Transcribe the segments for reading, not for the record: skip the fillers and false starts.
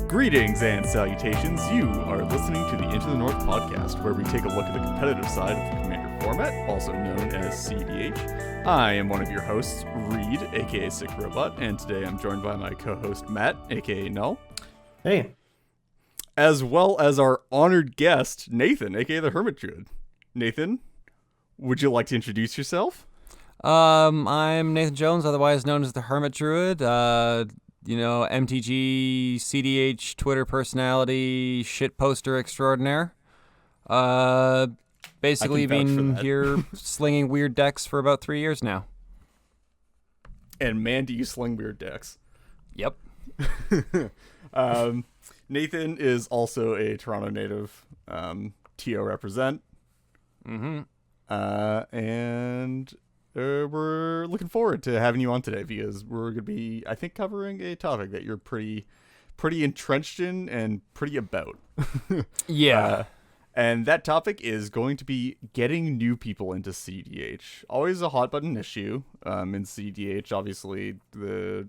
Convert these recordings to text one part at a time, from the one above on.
Greetings and salutations. You are listening to the Into the North podcast, where we take a look at the competitive side of the Commander format, also known as cEDH. I am one of your hosts, Reed, aka Sickrobot, and today I'm joined by my co-host, Matt, aka Null. Hey. As well as our honored guest, Nathan, aka the Hermit Druid. Nathan, would you like to introduce yourself? I'm Nathan Jones, otherwise known as the Hermit Druid. MTG, cEDH, Twitter personality, shit poster extraordinaire. Basically been here slinging weird decks for about 3 years now. And man, do you sling weird decks. Yep. Nathan is also a Toronto native, TO represent. Mm-hmm. And we're looking forward to having you on today because we're going to be, I think, covering a topic that you're pretty entrenched in and pretty about. Yeah. And that topic is going to be getting new people into cEDH. Always a hot button issue in cEDH. Obviously, the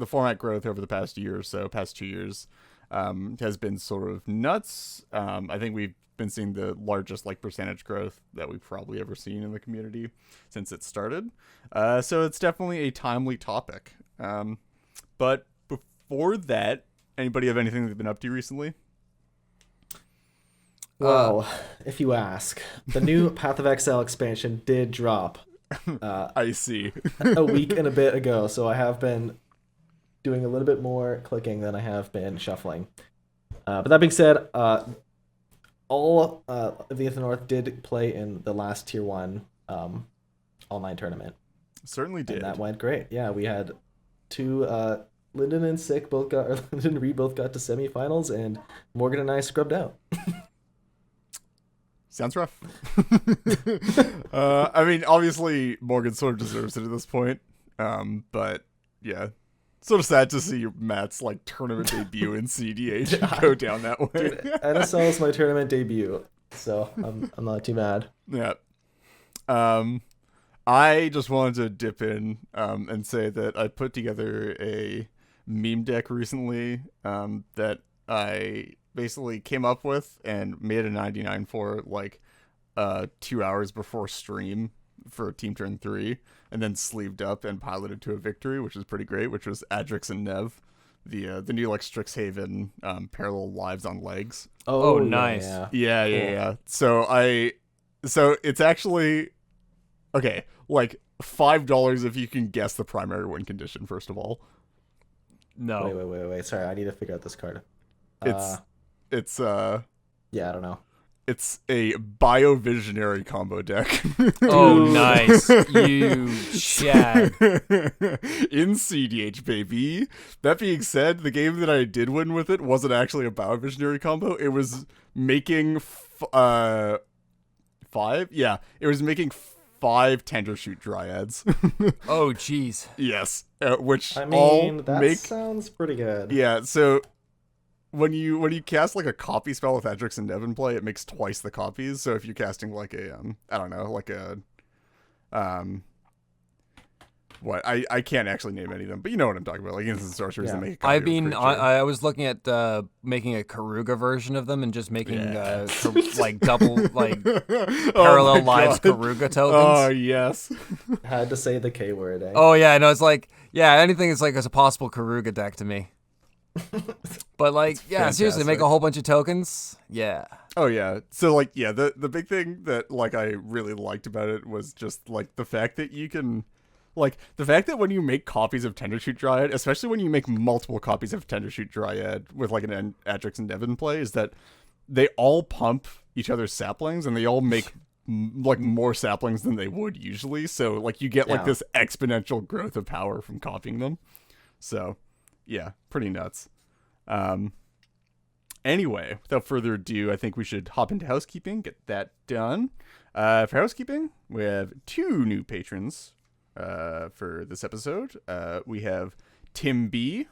format growth over the past year or so, past 2 years, has been sort of nuts. I think we've been seeing the largest percentage growth that we've probably ever seen in the community since it started. So it's definitely a timely topic. But before that, anybody have anything they've been up to recently? Well, if you ask, the new Path of Exile expansion did drop. I see. A week and a bit ago, so I have been doing a little bit more clicking than I have been shuffling. But that being said, all of the Into the North did play in the last Tier 1 online tournament. Certainly did. And that went great. Yeah, we had two, Lyndon and Lyndon and Reed both got to semifinals, and Morgan and I scrubbed out. Sounds rough. I mean, obviously, Morgan sort of deserves it at this point. But, yeah. Sort of sad to see Matt's tournament debut in cEDH go down that way. Dude, NSL is my tournament debut, so I'm not too mad. Yeah. I just wanted to dip in and say that I put together a meme deck recently that I basically came up with and made a 99 for 2 hours before stream for Team Turn 3, and then sleeved up and piloted to a victory, which is pretty great, which was Adrix and Nev, the new Strixhaven parallel lives on legs. Oh, nice. Yeah. Cool. Yeah. So it's actually okay, $5 if you can guess the primary win condition, first of all. No. Wait. Sorry, I need to figure out this card. It's yeah, I don't know. It's a Biovisionary combo deck. Oh, nice. You Chad. In cEDH, baby. That being said, the game that I did win with it wasn't actually a Biovisionary combo. It was making five? Yeah, it was making 5 Tendershoot Dryads. Oh, jeez. Yes, which that sounds pretty good. Yeah, so when you cast a copy spell with Adrix and Nev in play, it makes twice the copies. So if you're casting I can't actually name any of them, but you know what I'm talking about, instant sorcerers that make a copy. I mean, I was looking at making a Karuga version of them and just making double parallel lives Karuga tokens. Oh yes. Had to say the K word. Oh yeah, no, it's anything is as a possible Karuga deck to me. But seriously, make a whole bunch of tokens. Yeah. Oh yeah. So the big thing that I really liked about it was just the fact that you can the fact that when you make copies of Tendershoot Dryad, especially when you make multiple copies of Tendershoot Dryad with an Adrix and Nev in play, is that they all pump each other's saplings and they all make more saplings than they would usually. So you get this exponential growth of power from copying them. So yeah, pretty nuts. Anyway, without further ado, I think we should hop into housekeeping, get that done. For housekeeping, we have 2 new patrons for this episode. We have Tim B.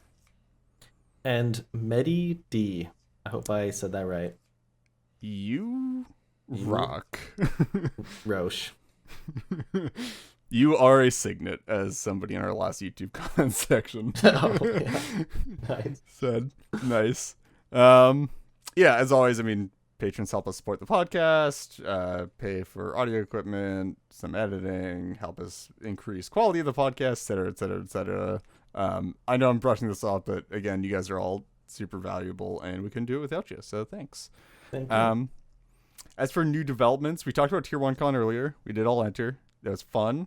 And Medi D. I hope I said that right. You rock. Roche. You are a signet, as somebody in our last YouTube comment section Oh, yeah. Nice. said. Nice. Yeah, as always, I mean, patrons help us support the podcast, pay for audio equipment, some editing, help us increase quality of the podcast, et cetera, et cetera, et cetera. I know I'm brushing this off, but again, you guys are all super valuable, and we couldn't do it without you, so thanks. Thank you. As for new developments, we talked about Tier 1 Con earlier. We did all enter. That was fun.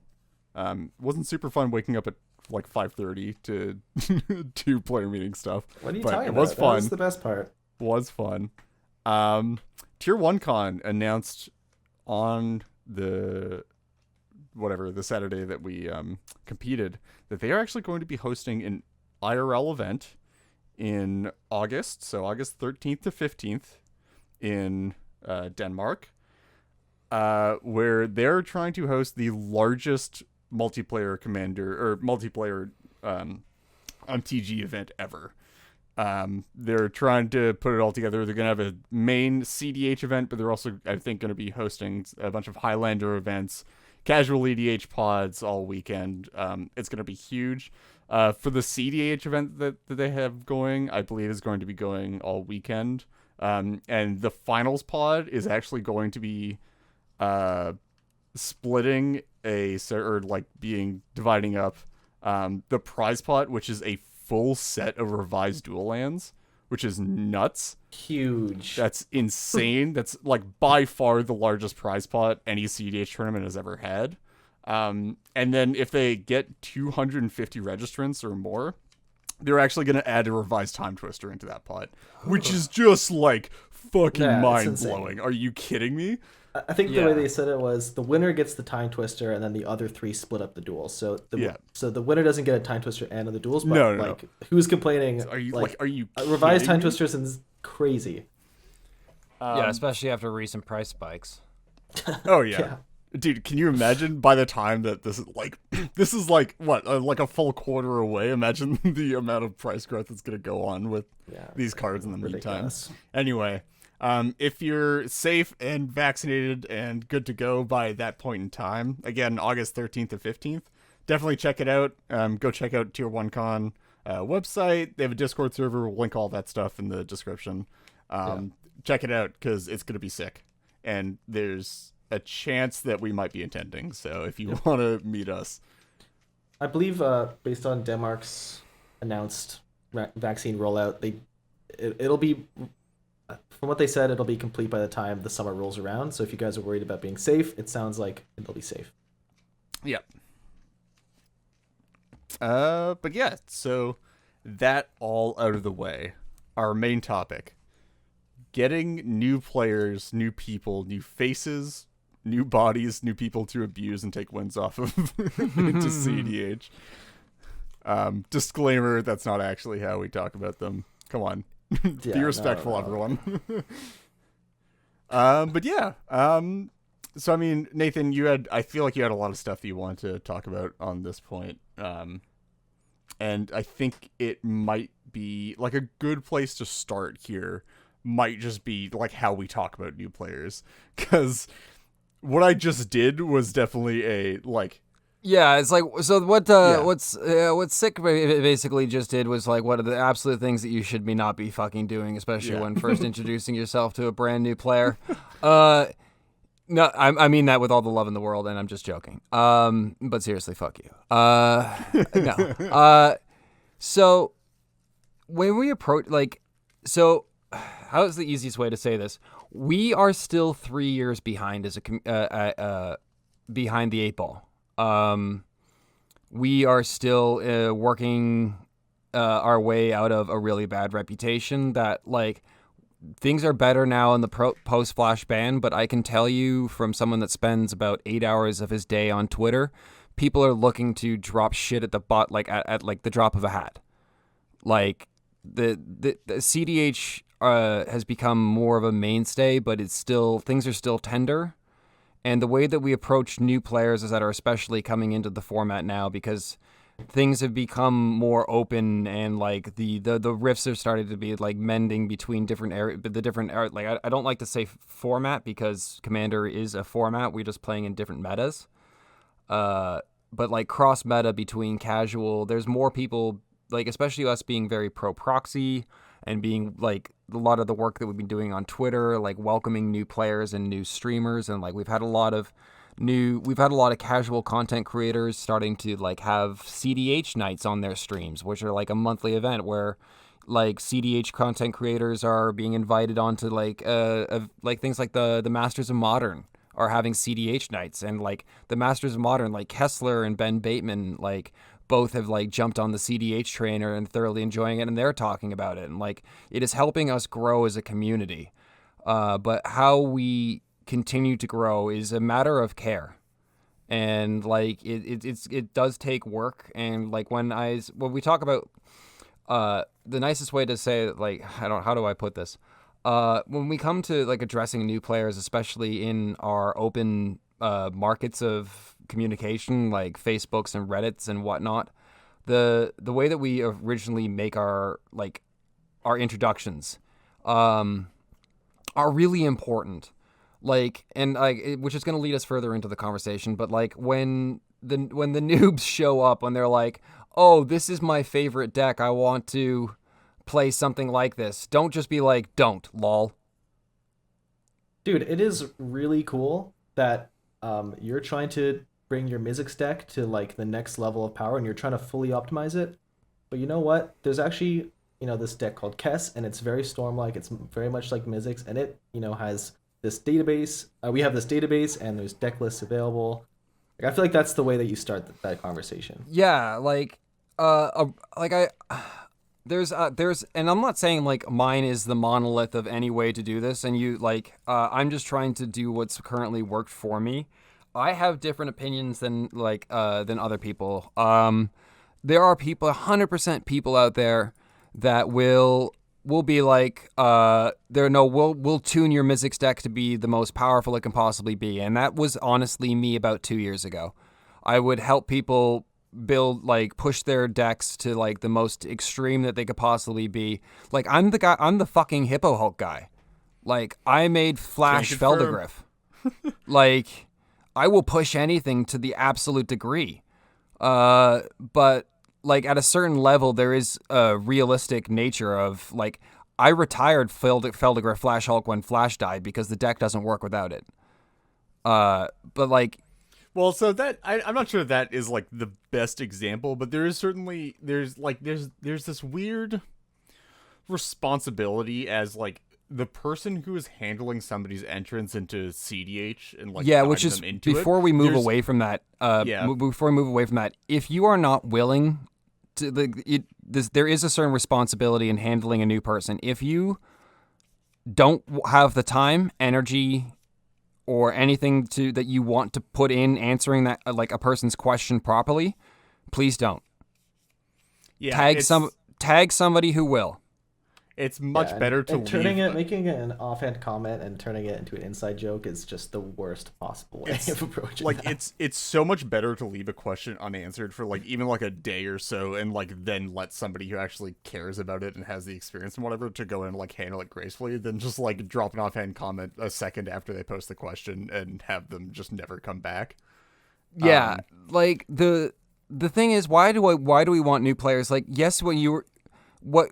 Wasn't super fun waking up at like 5:30 to do player meeting stuff. What are you but talking it about? was fun. That was the best part. Was fun. Tier 1 Con announced on the Saturday that we competed that they are actually going to be hosting an IRL event in August, so August 13th to 15th in Denmark, where they're trying to host the largest multiplayer MTG event ever. They're trying to put it all together. They're going to have a main cEDH event, but they're also, I think, going to be hosting a bunch of Highlander events, casual EDH pods all weekend. It's going to be huge. For the cEDH event that they have going, I believe is going to be going all weekend. And the finals pod is actually going to be dividing up the prize pot, which is a full set of revised dual lands, which is nuts. Huge. That's insane. That's like by far the largest prize pot any cEDH tournament has ever had. And then if they get 250 registrants or more, they're actually going to add a revised time twister into that pot, which is just like fucking mind blowing. Are you kidding me? I think the way they said it was the winner gets the time twister, and then the other three split up the duels. So the winner doesn't get a time twister and the duels. But no. Who's complaining? Are you revised time twisters is crazy? Yeah, especially after recent price spikes. Oh yeah. Dude, can you imagine by the time that this is like a full quarter away? Imagine the amount of price growth that's going to go on with these cards in the meantime. Anyway, if you're safe and vaccinated and good to go by that point in time, again, August 13th to 15th, definitely check it out. Go check out Tier 1 Con website. They have a Discord server. We'll link all that stuff in the description. Check it out because it's going to be sick. And there's a chance that we might be attending. So if you want to meet us. I believe based on Denmark's announced vaccine rollout, it'll be... From what they said, it'll be complete by the time the summer rolls around. So if you guys are worried about being safe, it sounds like it'll be safe. Yep. But yeah, so that all out of the way. Our main topic. Getting new players, new people, new faces, new bodies, new people to abuse and take wins off of into cEDH. Disclaimer, that's not actually how we talk about them. Come on. Be respectful, everyone. But yeah. So I mean, Nathan, I feel like you had a lot of stuff that you wanted to talk about on this point. And I think it might be like a good place to start here might just be like how we talk about new players, because what I just did was definitely a like. Yeah, it's like, so what Sick basically just did was like, what are the absolute things that you should not be fucking doing, especially when first introducing yourself to a brand new player. No, I mean that with all the love in the world, and I'm just joking. But seriously, fuck you. No. So when we approach, how is the easiest way to say this? We are still 3 years behind behind the 8 ball. We are still working our way out of a really bad reputation that things are better now in the post flash ban, but I can tell you from someone that spends about 8 hours of his day on Twitter, people are looking to drop shit at the bot at the drop of a hat. The cEDH has become more of a mainstay, but things are still tender. And the way that we approach new players that are especially coming into the format now, because things have become more open and the rifts have started to be mending between different areas. I don't like to say format because Commander is a format. We're just playing in different metas. but like cross meta between casual, there's more people, like especially us being very pro proxy and being like a lot of the work that we've been doing on Twitter, like welcoming new players and new streamers, and like we've had a lot of casual content creators starting to like have cEDH nights on their streams, which are like a monthly event where like cEDH content creators are being invited onto like things like the Masters of Modern are having cEDH nights, and like the Masters of Modern, like Kessler and Ben Bateman, like both have like jumped on the cEDH train and thoroughly enjoying it, and they're talking about it, and like it is helping us grow as a community. But how we continue to grow is a matter of care, and like it does take work. And like when we talk about the nicest way to say it, like how do I put this? When we come to like addressing new players, especially in our open markets of communication like Facebooks and Reddits and whatnot, the way that we originally make our introductions are really important. Like, and like, which is going to lead us further into the conversation. But like when the noobs show up and they're like, "Oh, this is my favorite deck. I want to play something like this." Don't just be like, "Don't, lol." Dude, it is really cool that you're trying to bring your Mizzix deck to like the next level of power, and you're trying to fully optimize it. But you know what? There's actually this deck called Kess, and it's very Storm-like. It's very much like Mizzix, and it has this database. We have this database, and there's deck lists available. Like, I feel like that's the way that you start that conversation. Yeah, there's and I'm not saying like mine is the monolith of any way to do this, and I'm just trying to do what's currently worked for me. I have different opinions than other people. There are 100% people out there that will be like, we'll tune your Mizzix deck to be the most powerful it can possibly be. And that was honestly me about 2 years ago. I would help people push their decks to like the most extreme that they could possibly be. Like, I'm the fucking Hippo Hulk guy. Like, I made Flash Feldegriff. Like, I will push anything to the absolute degree. But like at a certain level, there is a realistic nature of like, I retired Feldegriff Flash Hulk when Flash died because the deck doesn't work without it. But like, well, so that I'm not sure that is like the best example, but there is certainly there's this weird responsibility as like the person who is handling somebody's entrance into cEDH and like which is before we move away from that. Before we move away from that, if you are not willing to there is a certain responsibility in handling a new person. If you don't have the time, energy, or anything that you want to put in answering that like a person's question properly, please don't. Yeah, tag somebody who will. It's much better to making it an offhand comment and turning it into an inside joke is just the worst possible way of approaching that. It's so much better to leave a question unanswered for like even like a day or so, and like then let somebody who actually cares about it and has the experience and whatever to go in and like handle it gracefully than just like drop an offhand comment a second after they post the question and have them just never come back. Yeah, like the thing is, why do we want new players? Like, yes, what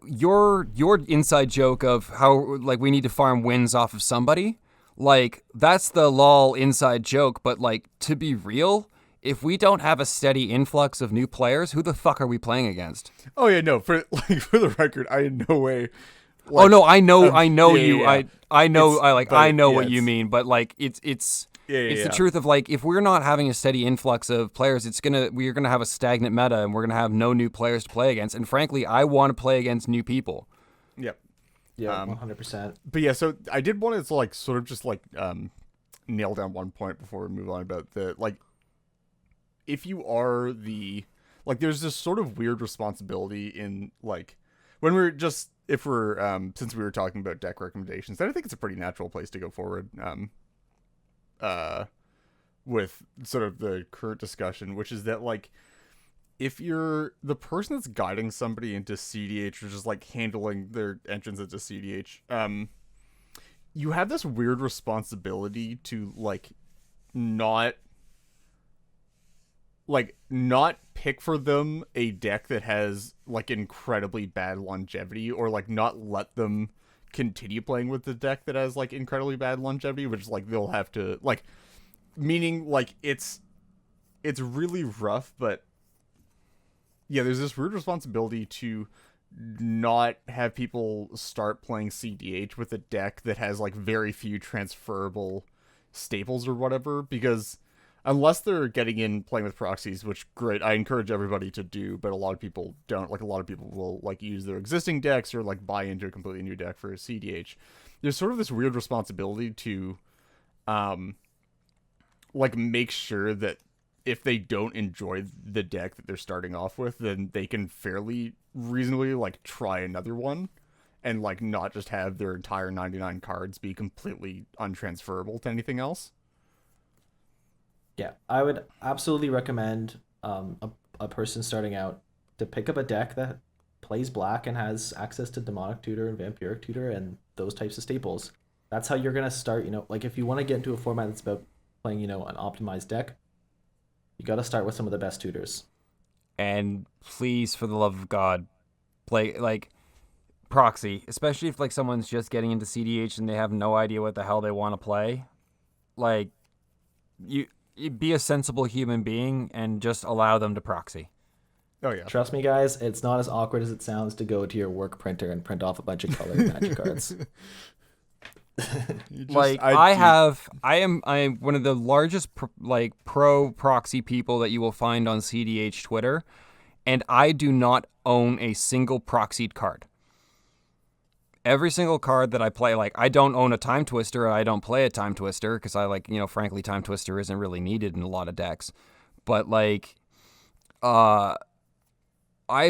your inside joke of how like we need to farm wins off of somebody, like that's the lol inside joke. But like, to be real, if we don't have a steady influx of new players, who the fuck are we playing against? Oh yeah, no. For the record, I in no way. Like, oh no, I know you. Yeah. I know what you mean. But like, it's the truth of like, if we're not having a steady influx of players, we're gonna have a stagnant meta, and we're gonna have no new players to play against. And frankly, I want to play against new people. Yep. Yeah, 100%. But yeah, so I did want to like sort of just like nail down one point before we move on about the like, if you are there's this sort of weird responsibility in like when if we're since we were talking about deck recommendations, then I think it's a pretty natural place to go forward. With sort of the current discussion, which is that like if you're the person that's guiding somebody into cEDH or just like handling their entrance into cEDH, you have this weird responsibility to like not like not pick for them a deck that has like incredibly bad longevity, or like not let them continue playing with the deck that has like incredibly bad longevity, which like they'll have to like, meaning like it's really rough. But yeah, there's this weird responsibility to not have people start playing cEDH with a deck that has like very few transferable staples or whatever, because unless they're getting in playing with proxies, which great, I encourage everybody to do, but a lot of people don't. Like a lot of people will like use their existing decks or like buy into a completely new deck for cEDH. There's sort of this weird responsibility to like make sure that if they don't enjoy the deck that they're starting off with, then they can fairly reasonably like try another one, and like not just have their entire 99 cards be completely untransferable to anything else. Yeah, I would absolutely recommend a person starting out to pick up a deck that plays black and has access to Demonic Tutor and Vampiric Tutor and those types of staples. That's how you're gonna start. Like if you want to get into a format that's about playing, an optimized deck, you got to start with some of the best tutors. And please, for the love of God, play like proxy, especially if like someone's just getting into cEDH and they have no idea what the hell they want to play. Like you be a sensible human being and just allow them to proxy. Oh yeah. Trust me, guys, it's not as awkward as it sounds to go to your work printer and print off a bunch of colored magic cards. I am one of the largest pro proxy people that you will find on cEDH Twitter, and I do not own a single proxied card. Every single card that I play, like I don't own a Time Twister, and I don't play a Time Twister because I frankly, Time Twister isn't really needed in a lot of decks. But like, I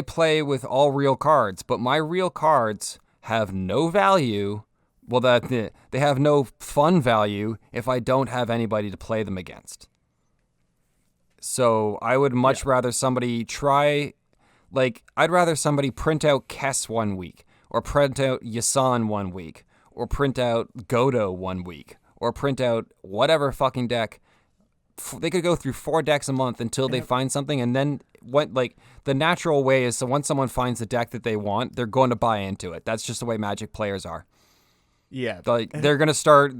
play with all real cards, but my real cards have no value. Well, they have no fun value if I don't have anybody to play them against. So I would much rather somebody I'd rather somebody print out Kess 1 week, or print out Yasan 1 week, or print out Godo 1 week, or print out whatever fucking deck. They could go through 4 decks a month until they find something, and then the natural way is, so once someone finds the deck that they want, they're going to buy into it. That's just the way Magic players are. Yeah. Like they're gonna start.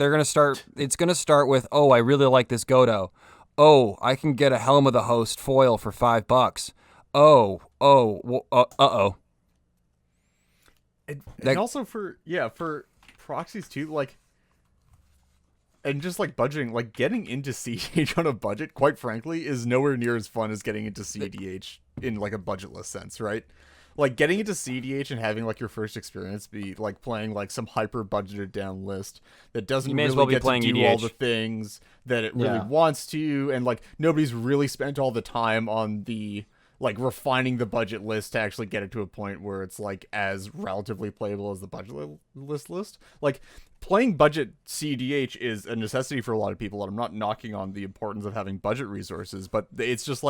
It's gonna start with, oh, I really like this Godo. Oh, I can get a Helm of the Host foil for $5. And also for proxies too, like, and just like budgeting, like getting into cEDH on a budget, quite frankly, is nowhere near as fun as getting into cEDH in like a budgetless sense, right? Like getting into cEDH and having like your first experience be like playing like some hyper budgeted down list that doesn't really get to do all the things that it really wants to, and like nobody's really spent all the time on the like refining the budget list to actually get it to a point where it's like as relatively playable as the budget list. Like playing budget cEDH is a necessity for a lot of people, and I'm not knocking on the importance of having budget resources, but it's just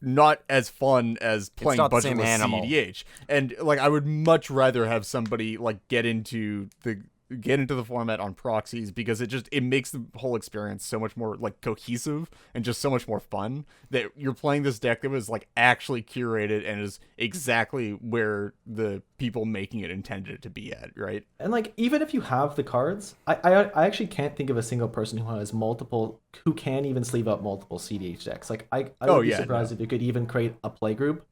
not as fun as playing budgetless cEDH. And like I would much rather have somebody like get into the format on proxies, because it makes the whole experience so much more like cohesive and just so much more fun, that you're playing this deck that was like actually curated and is exactly where the people making it intended it to be at, right? And like even if you have the cards, I actually can't think of a single person who can even sleeve up multiple cEDH decks. Like I would be surprised if you could even create a play group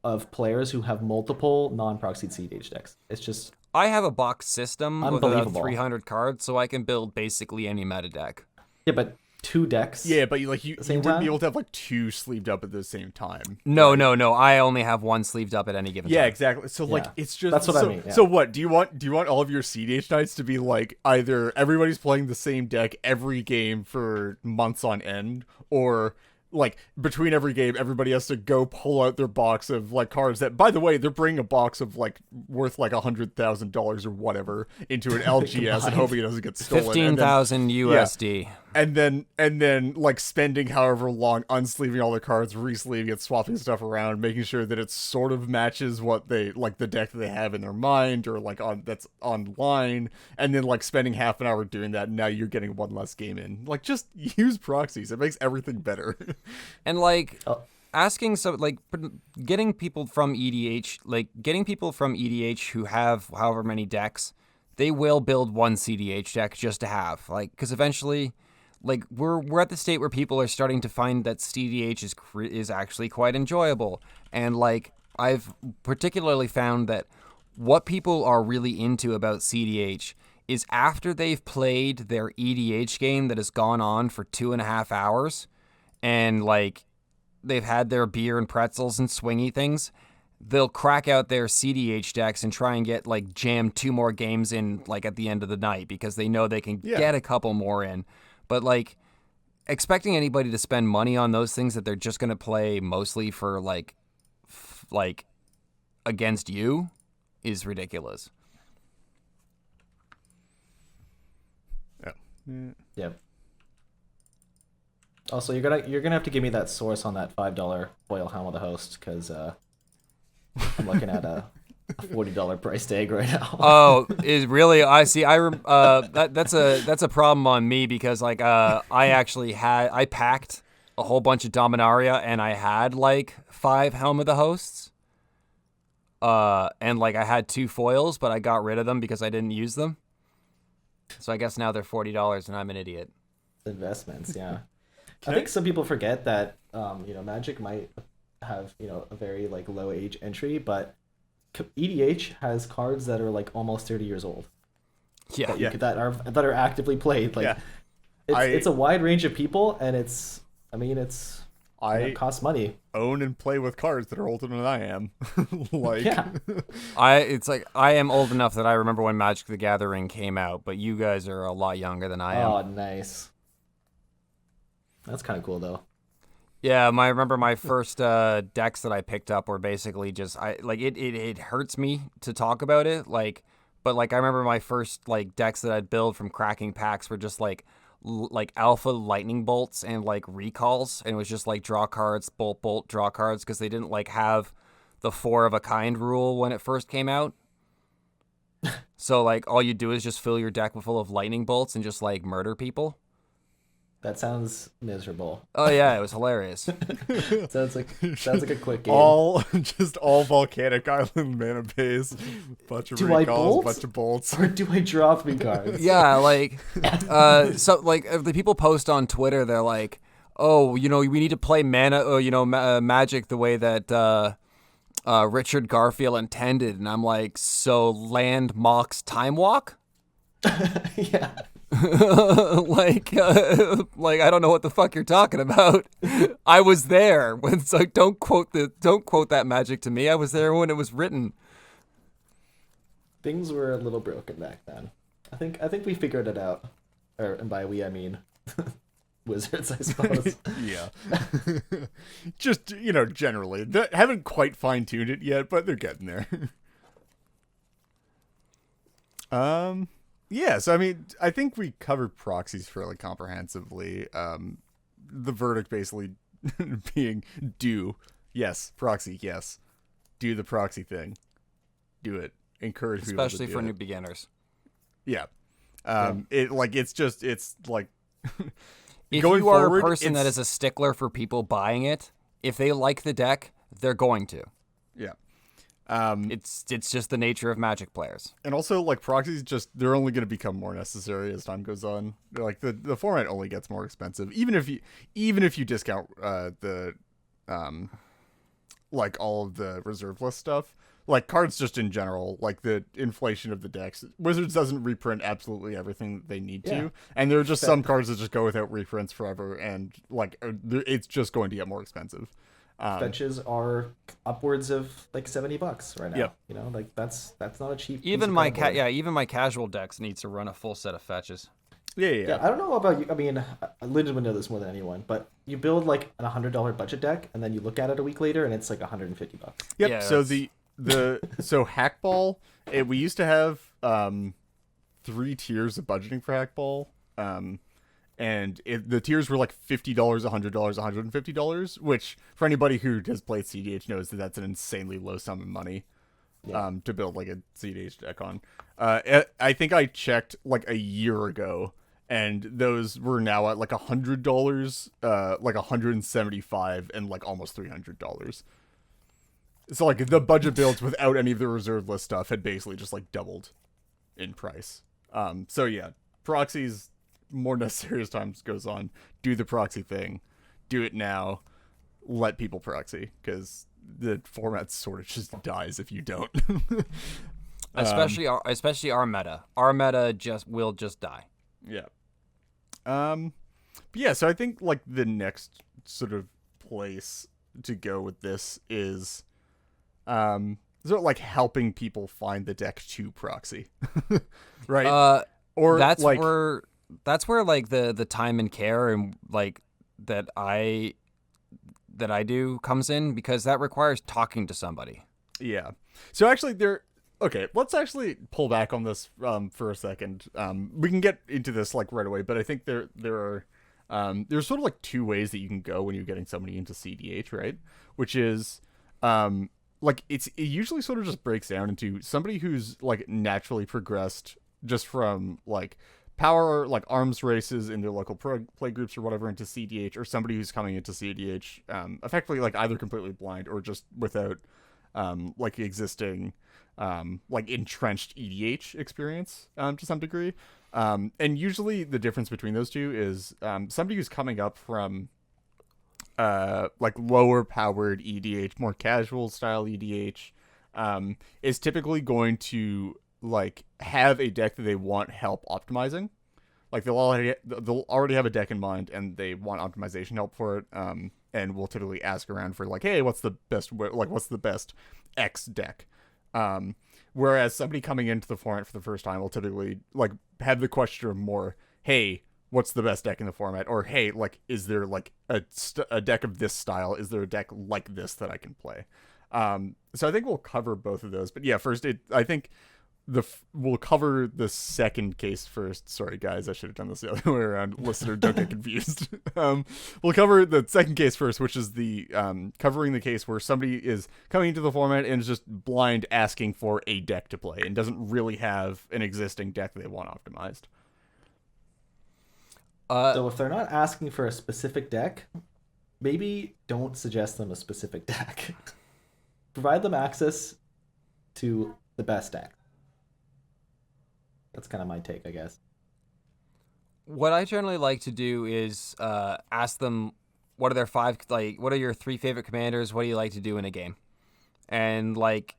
of players who have multiple non-proxied cEDH decks. It's just, I have a box system with about 300 cards, so I can build basically any meta deck. Yeah, but 2 decks. Yeah, but you wouldn't be able to have like 2 sleeved up at the same time. No. I only have 1 sleeved up at any given time. Yeah, exactly. So like it's just, that's what I mean. Yeah. So what do you want all of your cEDH nights to be like either everybody's playing the same deck every game for months on end, or like between every game everybody has to go pull out their box of like cards that, by the way, they're bringing a box of like worth like $100,000 or whatever into an LGS and hoping it doesn't get stolen. 15,000 USD. Yeah. And then like spending however long unsleeving all the cards, re-sleeving it, swapping stuff around, making sure that it sort of matches what they like, the deck that they have in their mind or like that's online, and then like spending half an hour doing that, and now you're getting 1 less game in. Like just use proxies. It makes everything better. And like Oh. asking getting people from EDH, who have however many decks, they will build one cEDH deck just to have, like, because eventually, like, we're at the state where people are starting to find that cEDH is actually quite enjoyable. And like I've particularly found that what people are really into about cEDH is after they've played their EDH game that has gone on for 2.5 hours, and like they've had their beer and pretzels and swingy things, they'll crack out their cEDH decks and try and get like jam 2 more games in like at the end of the night because they know they can get a couple more in. But like expecting anybody to spend money on those things that they're just going to play mostly for like against you is ridiculous. Yeah. Also, you're gonna have to give me that source on that $5 foil helm of the host, because I'm looking at a $40 price tag right now. Oh, is really? I see. That's a problem on me because like I packed a whole bunch of Dominaria and I had like 5 Helm of the Hosts. And like I had 2 foils, but I got rid of them because I didn't use them. So I guess now they're $40 and I'm an idiot. Investments, yeah. I think some people forget that Magic might have a very like low age entry, but EDH has cards that are like almost 30 years old. Yeah, that are actively played. Like it's a wide range of people, and it costs money. Own and play with cards that are older than I am. I am old enough that I remember when Magic the Gathering came out, but you guys are a lot younger than I am. Oh, nice. That's kind of cool though. Yeah, I remember my first decks that I picked up were basically just it hurts me to talk about it, but I remember my first like decks that I'd build from cracking packs were just like alpha lightning bolts and like recalls, and it was just like draw cards, bolt, draw cards, because they didn't like have the 4 of a kind rule when it first came out. So like all you do is just fill your deck full of lightning bolts and just like murder people. That sounds miserable. Oh yeah, it was hilarious. sounds like a quick game. All volcanic island mana base, bunch of recalls, bunch of bolts. Or do I draw 3 cards? Yeah, like so like if the people post on Twitter, they're like, "Oh, we need to play Magic the way that Richard Garfield intended," and I'm like, "So land mocks Time Walk?" Yeah. like I don't know what the fuck you're talking about. I was there when, so don't quote that Magic to me. I was there when it was written. Things were a little broken back then. I think we figured it out. And by we I mean Wizards, I suppose. Yeah. Just, generally. They haven't quite fine-tuned it yet, but they're getting there. Yeah, so I think we covered proxies fairly comprehensively. The verdict basically being do. Yes, proxy, yes. Do the proxy thing. Do it. Encourage people to do it. Especially for new beginners. Yeah. It's like if going you are forward, a person that is a stickler for people buying it, if they like the deck, they're going to. Yeah. It's just the nature of Magic players. And also, like, proxies they're only going to become more necessary as time goes on. Like, the format only gets more expensive, even if you discount like all of the reserve list stuff. Like, cards just in general, like the inflation of the decks. Wizards doesn't reprint absolutely everything that they need to, and there are just some cards that just go without reprints forever, and like it's just going to get more expensive. Fetches are upwards of like $70 right now. Yep. Like that's not a cheap. Even my casual decks needs to run a full set of fetches. Yeah. I don't know about you. I mean, Lyndon would know this more than anyone, but you build like a $100 budget deck, and then you look at it a week later, and it's like $150. Yep. Yeah, so so Hackball, we used to have 3 tiers of budgeting for Hackball. And the tiers were like $50, $100, $150, which for anybody who has played cEDH knows that that's an insanely low sum of money to build like a cEDH deck on. I think I checked like a year ago, and those were now at like $100, like $175, and like almost $300. So like the budget builds without any of the reserve list stuff had basically just like doubled in price. So yeah, proxies, more necessary as time goes on. Do the proxy thing, do it now. Let people proxy, because the format sort of just dies if you don't. Especially our meta. Our meta will just die. Yeah. But yeah, so I think like the next sort of place to go with this is sort of like helping people find the deck to proxy. Right? Or that's like, where like the time and care and like that I do comes in, because that requires talking to somebody. yeah. So actually okay, let's actually pull back on this for a second. We can get into this like right away, but I think there's sort of like two ways that you can go when you're getting somebody into cEDH, right? Which is like it usually sort of just breaks down into somebody who's like naturally progressed just from like power, like arms races in their local play groups or whatever, into cEDH, or somebody who's coming into cEDH effectively like either completely blind or just without like existing like entrenched EDH experience to some degree. And usually the difference between those two is somebody who's coming up from like lower powered EDH, more casual style EDH, is typically going to like have a deck that they want help optimizing. Like they'll already have a deck in mind and they want optimization help for it. And will typically ask around for like, hey, what's the best X deck? Whereas somebody coming into the format for the first time will typically like have the question of more, hey, what's the best deck in the format? Or hey, like, is there like a deck of this style? Is there a deck like this that I can play? So I think we'll cover both of those. But yeah, first, I think we'll cover the second case first. Sorry, guys, I should have done this the other way around. Listener, don't get confused. We'll cover the second case first, which is the covering the case where somebody is coming into the format and is just blind asking for a deck to play and doesn't really have an existing deck they want optimized. So if they're not asking for a specific deck, maybe don't suggest them a specific deck. Provide them access to the best deck. That's kind of my take, I guess. What I generally like to do is ask them what are your 3 favorite commanders? What do you like to do in a game? And like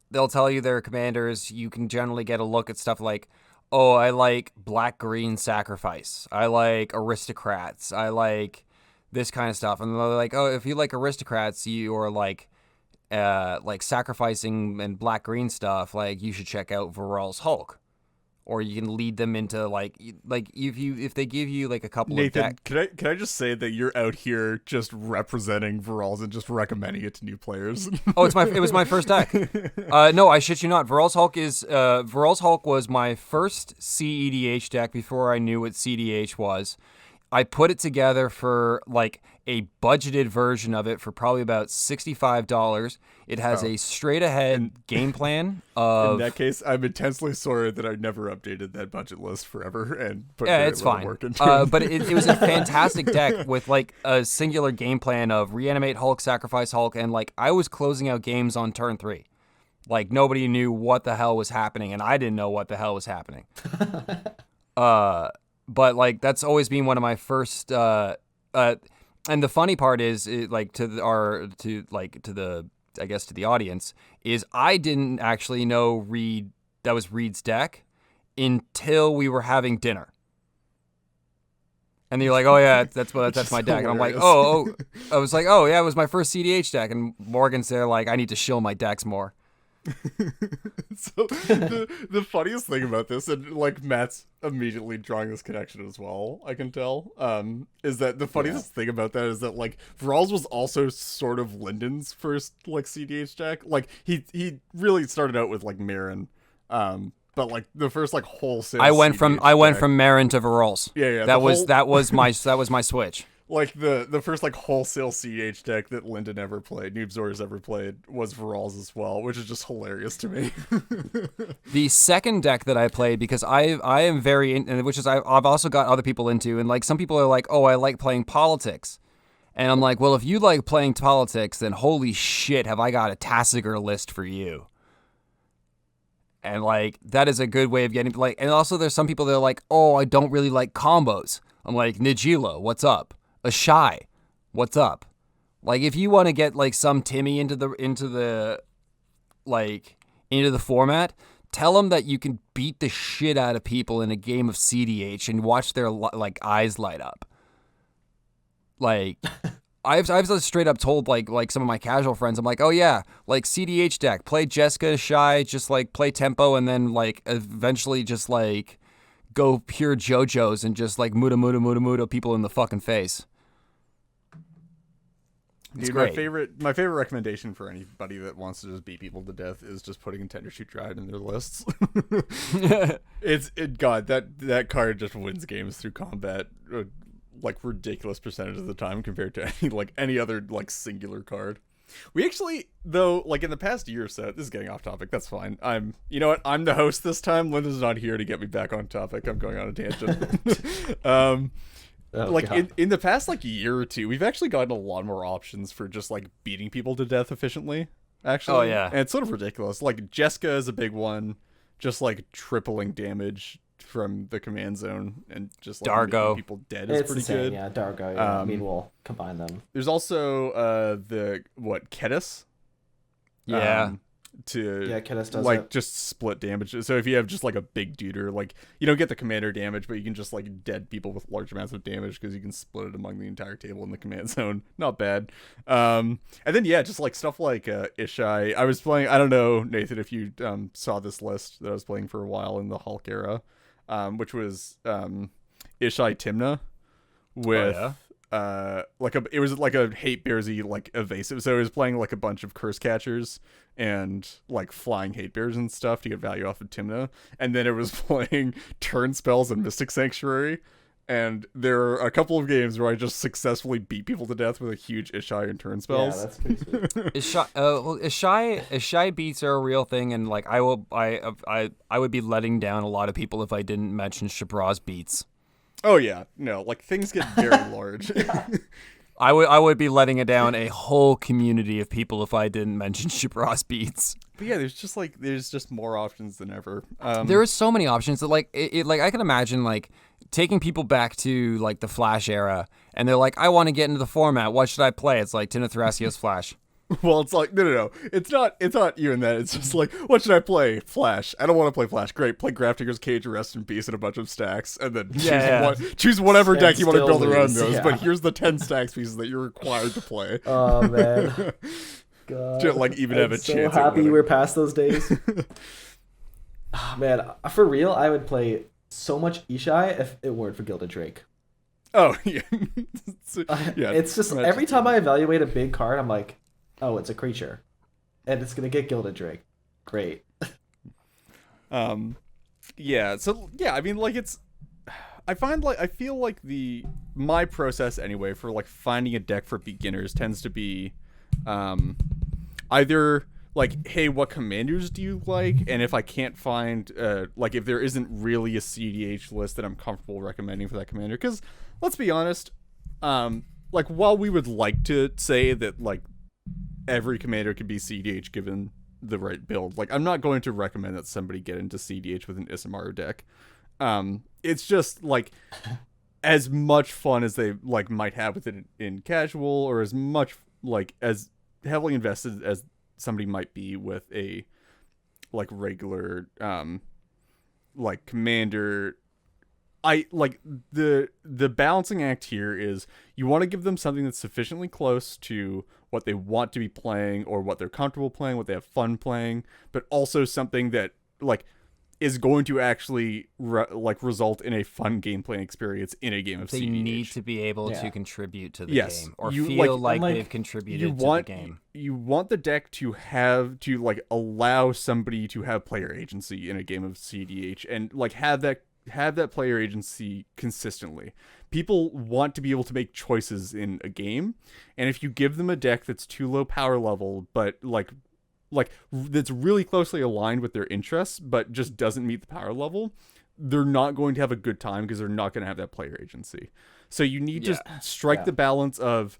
they'll tell you their commanders. You can generally get a look at stuff like, oh, I like black-green sacrifice. I like aristocrats. I like this kind of stuff. And they're like, oh, if you like aristocrats, you're like sacrificing and black-green stuff, like you should check out Varol's Hulk. Or you can lead them into like if they give you like a couple Nathan, of can I just say that you're out here just representing Varol's and just recommending it to new players? Oh, it was my first deck. No, I shit you not. Varol's Hulk was my first cEDH deck before I knew what cEDH was. I put it together for like a budgeted version of it for probably about $65. It has a straight ahead game plan of. In that case, I'm intensely sorry that I never updated that budget list forever and put it's fine. Work into it. But it was a fantastic deck with like a singular game plan of reanimate Hulk, sacrifice Hulk, and like I was closing out games on turn 3. Like nobody knew what the hell was happening, and I didn't know what the hell was happening. But like that's always been one of my first. And the funny part is, to the audience, is I didn't actually know that was Reed's deck until we were having dinner. And you're like, oh yeah, that's my deck. And I'm like, oh, I was like, oh yeah, it was my first cEDH deck. And Morgan's there like, I need to shill my decks more. So the funniest thing about this, and like Matt's immediately drawing this connection as well, I can tell, is that the funniest thing about that is that like Varol's was also sort of Lyndon's first like cEDH deck. Like he really started out with like Marin, but like the first like wholesale. I went from Marin to Varol's. Yeah. That was my switch. like the first like wholesale cEDH deck that Lyndon ever played, Noobzor's ever played, was Viral's as well, which is just hilarious to me. The second deck that I played, because I am very in, which is I've also got other people into, and like some people are like, oh, I like playing politics, and I'm like, well, if you like playing politics, then holy shit, have I got a Tassiger list for you. And like that is a good way of getting like, and also there's some people that are like, oh, I don't really like combos. I'm like, Nijilo, what's up? Ashai, what's up? Like if you want to get like some Timmy into the format, tell them that you can beat the shit out of people in a game of cEDH and watch their like eyes light up. Like I've just straight up told like some of my casual friends, I'm like, oh yeah, like cEDH deck, play Jessica, Shy, just like play tempo, and then like eventually just like go pure JoJo's and just like muda people in the fucking face. It's Dude, great. my favorite recommendation for anybody that wants to just beat people to death is just putting Tender Shoot Dried in their lists. God, that card just wins games through combat. Like ridiculous percentage of the time compared to any other like singular card. We actually, though, like in the past year or so, this is getting off topic, that's fine. You know what, I'm the host this time. Linda's not here to get me back on topic. I'm going on a tangent. In the past like year or two, we've actually gotten a lot more options for just like beating people to death efficiently, actually. Oh yeah. And it's sort of ridiculous. Like Jessica is a big one, just like tripling damage from the command zone and just like Dargo. making people dead is pretty good. Yeah, Dargo. Yeah. I mean, we'll combine them. There's also Kedis. Yeah. Kedis does like it. just split damage. So if you have just like a big duder, like you don't get the commander damage, but you can just like dead people with large amounts of damage because you can split it among the entire table in the command zone. Not bad. And then just like stuff like Ishai. I was playing. I don't know, Nathan, if you saw this list that I was playing for a while in the Hulk era, which was Ishai Timna with. Oh, yeah? It was like a hate bearsy like evasive, so it was playing like a bunch of curse catchers and like flying hate bears and stuff to get value off of Timna, and then it was playing turn spells and Mystic Sanctuary, and there are a couple of games where I just successfully beat people to death with a huge Ishai and turn spells. Yeah, that's pretty sweet. Ishai beats are a real thing, and like I would be letting down a lot of people if I didn't mention Shabrazz beats. Oh yeah, no, like things get very large. I would be letting it down a whole community of people if I didn't mention Shabrazz beats. But yeah, there's just more options than ever. There are so many options that like like I can imagine like taking people back to like the Flash era, and they're like, I want to get into the format. What should I play? It's like Tina Thrasio's Flash. Well, it's like no. It's not even that. It's just like, what should I play? Flash. I don't want to play Flash. Great, play Grafdigger's Cage, Rest in Peace, and a bunch of stacks, and then choose whatever deck you want to build around those. Yeah. But here's the 10 stacks pieces that you're required to play. Oh man, God, to like even have a chance. So happy we're past those days. Oh, man, for real, I would play so much Ishai if it weren't for Gilded Drake. Oh yeah, It's just every time I evaluate a big card, I'm like, oh, it's a creature, and it's gonna get Gilded Drake. Great. Yeah. So yeah, I mean, like I feel like my process anyway for like finding a deck for beginners tends to be, either like, hey, what commanders do you like? And if I can't find, like if there isn't really a cEDH list that I'm comfortable recommending for that commander, because let's be honest, like while we would like to say that like every commander could be cEDH given the right build, like I'm not going to recommend that somebody get into cEDH with an Isamaru deck. It's just like as much fun as they like might have with it in casual, or as much like as heavily invested as somebody might be with a like regular like commander. I like the balancing act here is you want to give them something that's sufficiently close to what they want to be playing or what they're comfortable playing, what they have fun playing, but also something that like is going to actually result in a fun gameplay experience in a game of They cEDH. need to be able to contribute to the Yes. game, or You, feel like- like they've contributed to the game. You want the deck to like allow somebody to have player agency in a game of cEDH and like have that have that player agency consistently. People want to be able to make choices in a game, and if you give them a deck that's too low power level, but like that's really closely aligned with their interests, but just doesn't meet the power level, they're not going to have a good time because they're not going to have that player agency. So you need to strike the balance of,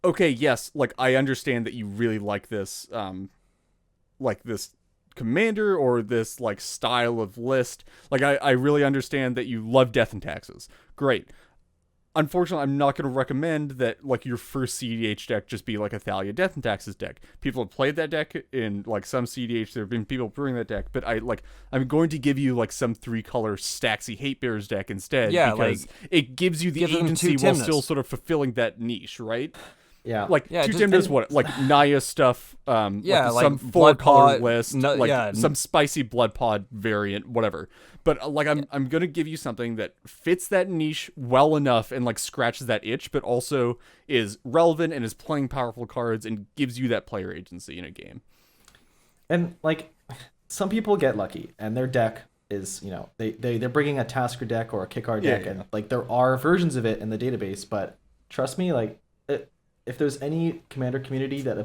okay, yes, like I understand that you really like this commander or this like style of list. Like I really understand that you love Death and Taxes. Great. Unfortunately, I'm not going to recommend that like your first cEDH deck just be like a Thalia Death and Taxes deck. People have played that deck in like some cEDH. There have been people brewing that deck, but I'm going to give you like some 3-color Staxy Hate Bears deck instead, because it gives you the agency while still sort of fulfilling that niche, right? Yeah, like two Timnas, what like Naya stuff, like some 4-color list, some spicy Blood Pod variant, whatever. But like I'm gonna give you something that fits that niche well enough and like scratches that itch, but also is relevant and is playing powerful cards and gives you that player agency in a game. And like some people get lucky and their deck is, they're bringing a Tasker deck or a Kickard deck, and like there are versions of it in the database. But trust me, like if there's any Commander community that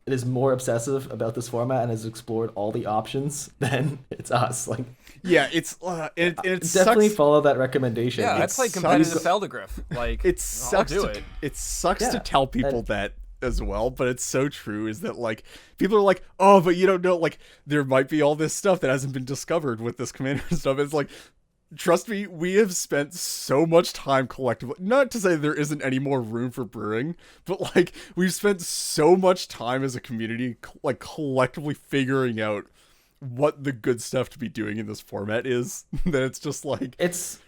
is more obsessive about this format and has explored all the options, then it's us. Like, yeah, it's it definitely sucks. Follow that recommendation. Yeah, I play competitive Feldegriff. Like, it sucks. I'll do it. It sucks to tell people that as well, but it's so true. Is that like people are like, oh, but you don't know, like there might be all this stuff that hasn't been discovered with this Commander stuff. It's like, trust me, we have spent so much time collectively, not to say there isn't any more room for brewing, but like we've spent so much time as a community like collectively figuring out what the good stuff to be doing in this format is, that it's just like it's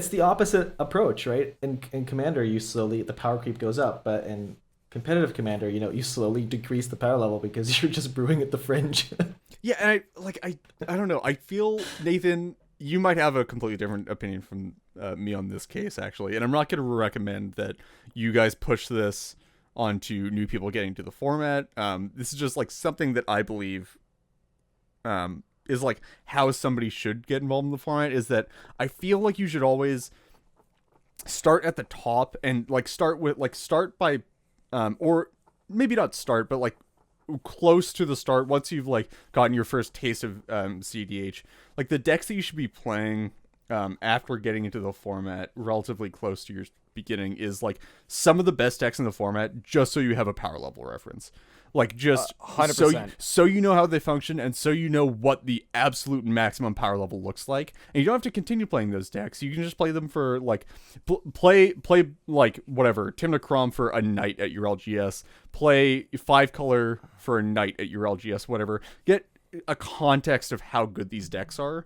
the opposite approach, right? In Commander, you slowly, the power creep goes up, but in competitive Commander, you slowly decrease the power level because you're just brewing at the fringe. Yeah, and I don't know, I feel, Nathan, you might have a completely different opinion from me on this case, actually. And I'm not going to recommend that you guys push this onto new people getting to the format. This is just like something that I believe is like how somebody should get involved in the format, is that I feel like you should always start at the top and like start by, or maybe not start, but like close to the start, once you've like gotten your first taste of cEDH, like the decks that you should be playing after getting into the format relatively close to your beginning is like some of the best decks in the format, just so you have a power level reference, like just 100%. so you know how they function, and so you know what the absolute maximum power level looks like, and you don't have to continue playing those decks. You can just play them for like play like whatever Timna Crom for a night at your LGS, play 5-color for a night at your LGS, whatever. Get a context of how good these decks are,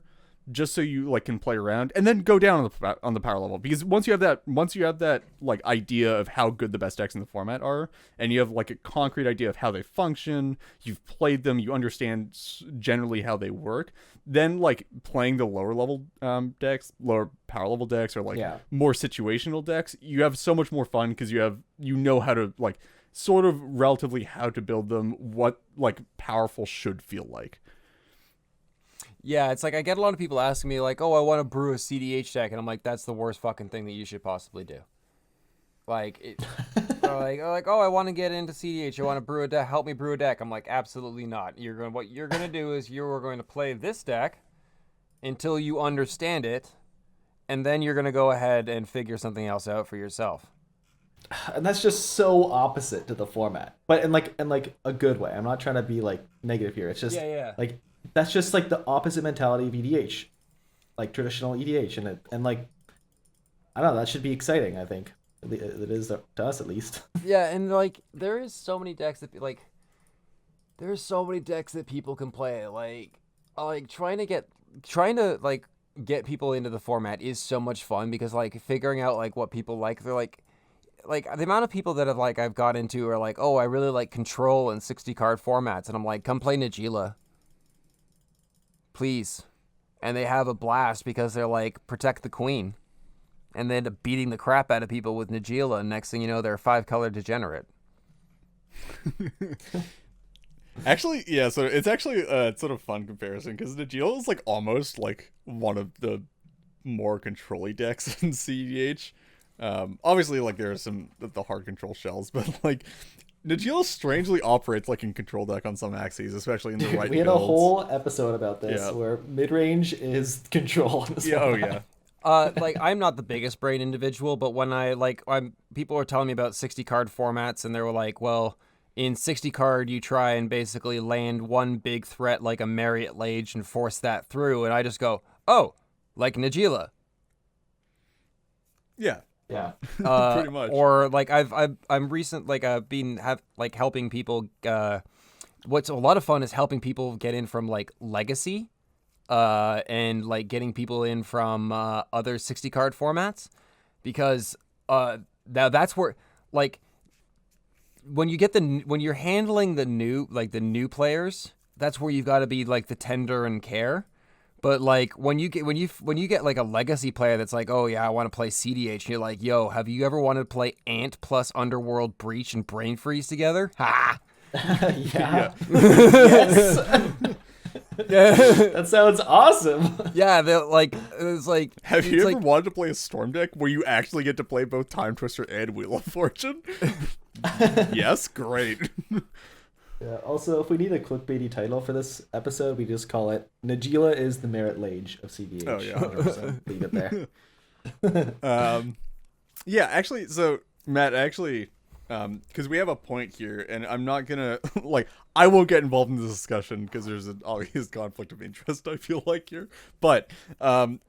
just so you like can play around, and then go down on the power level, because once you have that like idea of how good the best decks in the format are, and you have like a concrete idea of how they function, you've played them, you understand generally how they work, then like playing the lower level lower power level decks, or like more situational decks, you have so much more fun, because you know how to like sort of relatively how to build them, what like powerful should feel like. Yeah, it's like I get a lot of people asking me like, "Oh, I want to brew a cEDH deck," and I'm like, "That's the worst fucking thing that you should possibly do." Like, like, "Oh, I want to get into cEDH. I want to brew a deck. Help me brew a deck." I'm like, "Absolutely not. What you're gonna do is you're going to play this deck until you understand it, and then you're gonna go ahead and figure something else out for yourself." And that's just so opposite to the format, but in like a good way. I'm not trying to be like negative here. It's just like, that's just like the opposite mentality of EDH, like traditional EDH, and like I don't know, that should be exciting. I think it is to us at least. Yeah, and like there is so many decks that people can play. Like trying to like get people into the format is so much fun, because like figuring out like what people like, they're like the amount of people that I've got into are like, "Oh, I really like control and 60 card formats," and I'm like, "Come play Najeela, please." And they have a blast because they're like, "Protect the queen," and they end up beating the crap out of people with Najeela, and next thing you know, they're a 5-color degenerate. Actually, yeah, so it's actually a sort of fun comparison, because Najeela is like almost like one of the more control-y decks in cEDH. Obviously, like there are some of the hard control shells, but like Najeela strangely operates like in control deck on some axes, especially in the right We had builds. a whole episode about this Yeah. where mid-range is control. In this Yeah, oh format. yeah. Like I'm not the biggest brain individual, but when people were telling me about 60 card formats, and they were like, well, in 60 card you try and basically land one big threat like a Marriott Lage and force that through, and I just go, oh, like Najeela. Yeah. Yeah. Pretty much. Or like I've been helping people. What's a lot of fun is helping people get in from like Legacy, and like getting people in from other 60 card formats, because now that's where like when you're handling the new players, that's where you've got to be like the tender and care. But like when you get like a legacy player that's like, oh yeah, I want to play cEDH, and you're like, yo, have you ever wanted to play Ant plus Underworld Breach and Brain Freeze together? Ha! Yeah. Yes. Yeah. That sounds awesome. Yeah, it's like Have you it's ever like, wanted to play a Storm deck where you actually get to play both Time Twister and Wheel of Fortune? Yes, great. Yeah. Also, if we need a clickbaity title for this episode, we just call it "Najeela is the Marriott Lage of cEDH." Oh, yeah. 100%. Leave it there. Yeah, actually, so Matt, actually, because we have a point here, and I'm not gonna like, I won't get involved in this discussion because there's an obvious conflict of interest, I feel like here. But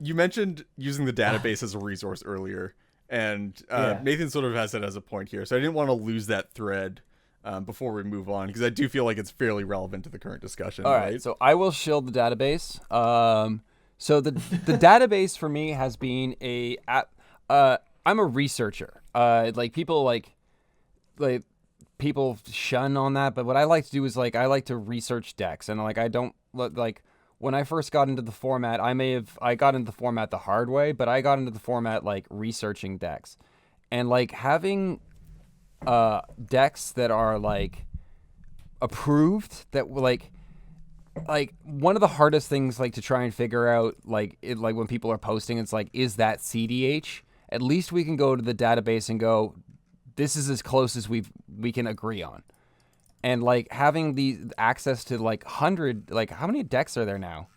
you mentioned using the database as a resource earlier, and Yeah. Nathan sort of has it as a point here, so I didn't want to lose that thread before we move on, because I do feel like it's fairly relevant to the current discussion. all right, so I will shield the database. So the database for me has been I'm a researcher. People shun on that, but what I like to do is like I like to research decks, and like I don't like when I first got into the format, I got into the format the hard way, but I got into the format like researching decks, and like having decks that are like approved, that like one of the hardest things like to try and figure out like when people are posting, it's like, is that cEDH? At least we can go to the database and go, this is as close as we can agree on. And like having the access to like 100, like how many decks are there now?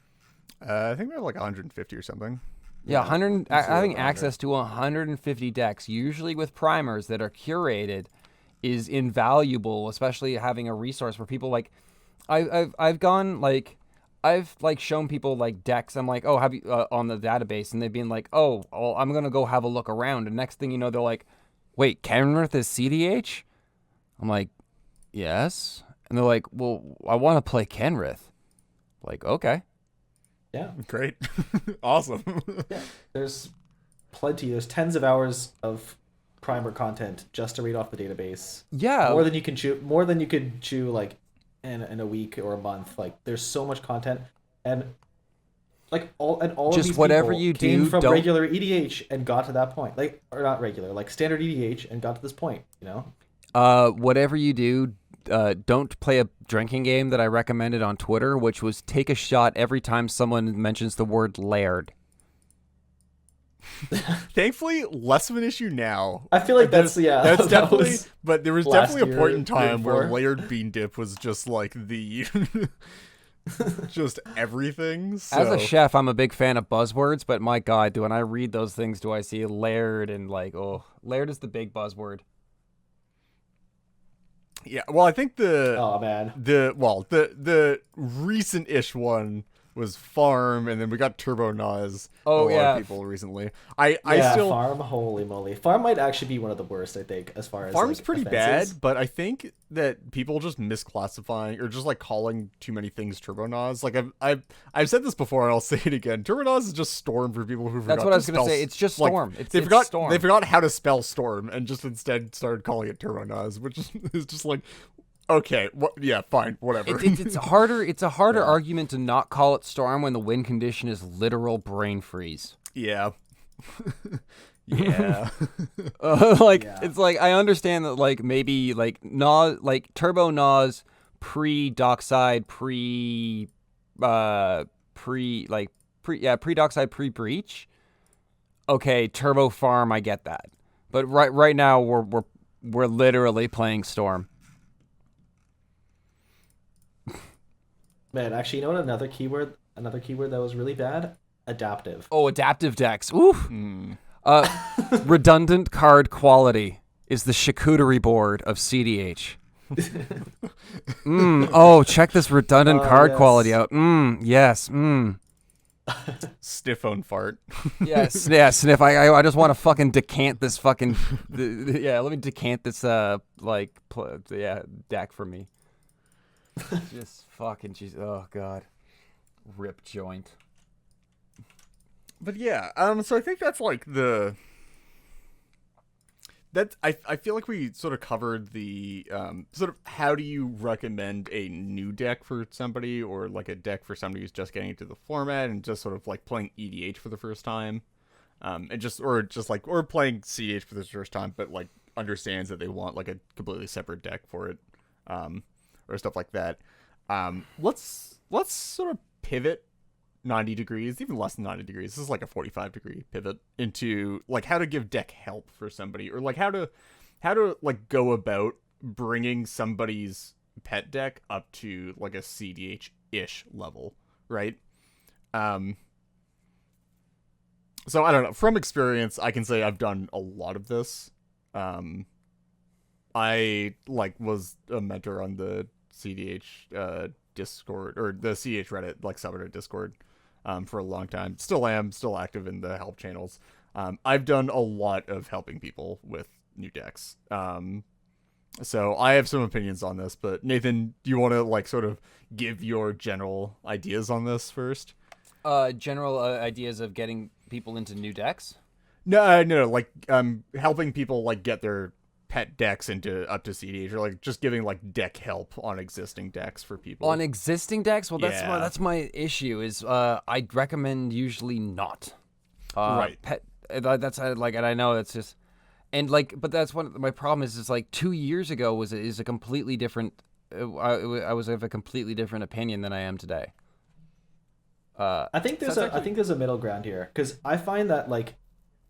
I think we have like 150 or something. Yeah, 100. Having 100. access to 150 decks, usually with primers that are curated, is invaluable. Especially having a resource where people like, I've gone like, I've like shown people like decks. I'm like, oh, have you on the database, and they've been like, oh, well, I'm gonna go have a look around. And next thing you know, they're like, wait, Kenrith is cEDH? I'm like, yes. And they're like, well, I want to play Kenrith. Like, okay. Yeah. Great. Awesome. Yeah. There's plenty. There's tens of hours of primer content just to read off the database. Yeah. More than you can chew. More than you could chew like in a week or a month. Like there's so much content, and like all of Just these whatever people you came do, from don't- regular EDH and got to that point. Like, or not regular, like standard EDH and got to this point. You know. Whatever you do, don't play a drinking game that I recommended on Twitter, which was take a shot every time someone mentions the word laird. Thankfully, less of an issue now. I feel like that's That's that definitely. was But there was last definitely a point in year, time year where before. layered bean dip was just like the, just everything. So. As a chef, I'm a big fan of buzzwords, but my God, when I read those things, do I see laird and like, oh, laird is the big buzzword. Yeah, well, I think oh man. the recent-ish one was farm, and then we got turbo Nas. Oh, a lot yeah. of people recently. I Yeah, still farm. Holy moly, farm might actually be one of the worst. I think as far as farm's like, pretty offenses. bad, but I think that people just misclassifying or just like calling too many things turbo Nas. Like I've said this before, and I'll say it again. Turbo Nas is just storm for people who forgot. That's what I was to gonna spell say. It's just like, storm. they It's forgot. storm. They forgot how to spell storm, and just instead started calling it turbo Nas, which is just like, okay, yeah, fine, whatever. It's harder. It's a harder argument to not call it storm when the win condition is literal brain freeze. Yeah. Yeah. Yeah. It's like I understand that like maybe like Nas, like turbo Nas pre dockside pre dockside pre breach, okay, Turbo Farm, I get that. But right now we're literally playing Storm. Man, actually, you know what? Another keyword that was really bad. Adaptive. Oh, adaptive decks. Oof. Redundant card quality is the charcuterie board of cEDH. Oh, check this redundant card quality out. Yes. Stiff on fart. Yes. Yeah, Sniff. I just want to fucking decant this fucking. Yeah, let me decant this deck for me. Just fucking jeez. Oh god. Rip joint. But yeah, so I think that's like I feel like we sort of covered the sort of how do you recommend a new deck for somebody, or like a deck for somebody who's just getting into the format and just sort of like playing EDH for the first time, or playing cEDH for the first time, but like understands that they want like a completely separate deck for it, or stuff like that. Let's sort of pivot 90 degrees, even less than 90 degrees. This is like a 45-degree pivot into like how to give deck help for somebody, or like how to like go about bringing somebody's pet deck up to like a cEDH-ish level, right? So I don't know. From experience, I can say I've done a lot of this. I like was a mentor on the cEDH Discord, or the cEDH Reddit like subreddit Discord, for a long time. Still am, still active in the help channels. I've done a lot of helping people with new decks. So I have some opinions on this, but Nathan, do you want to like sort of give your general ideas on this first? General ideas of getting people into new decks? No, like helping people like get their pet decks up to cEDH, or like just giving like deck help on existing decks for people. On existing decks? Well, Yeah. that's my issue. Is I'd recommend usually not. Right. Pet. That's like, and I know it's just, and like, but that's my problem is like 2 years ago is a completely different. I was of a completely different opinion than I am today. I think there's a middle ground here, because I find that like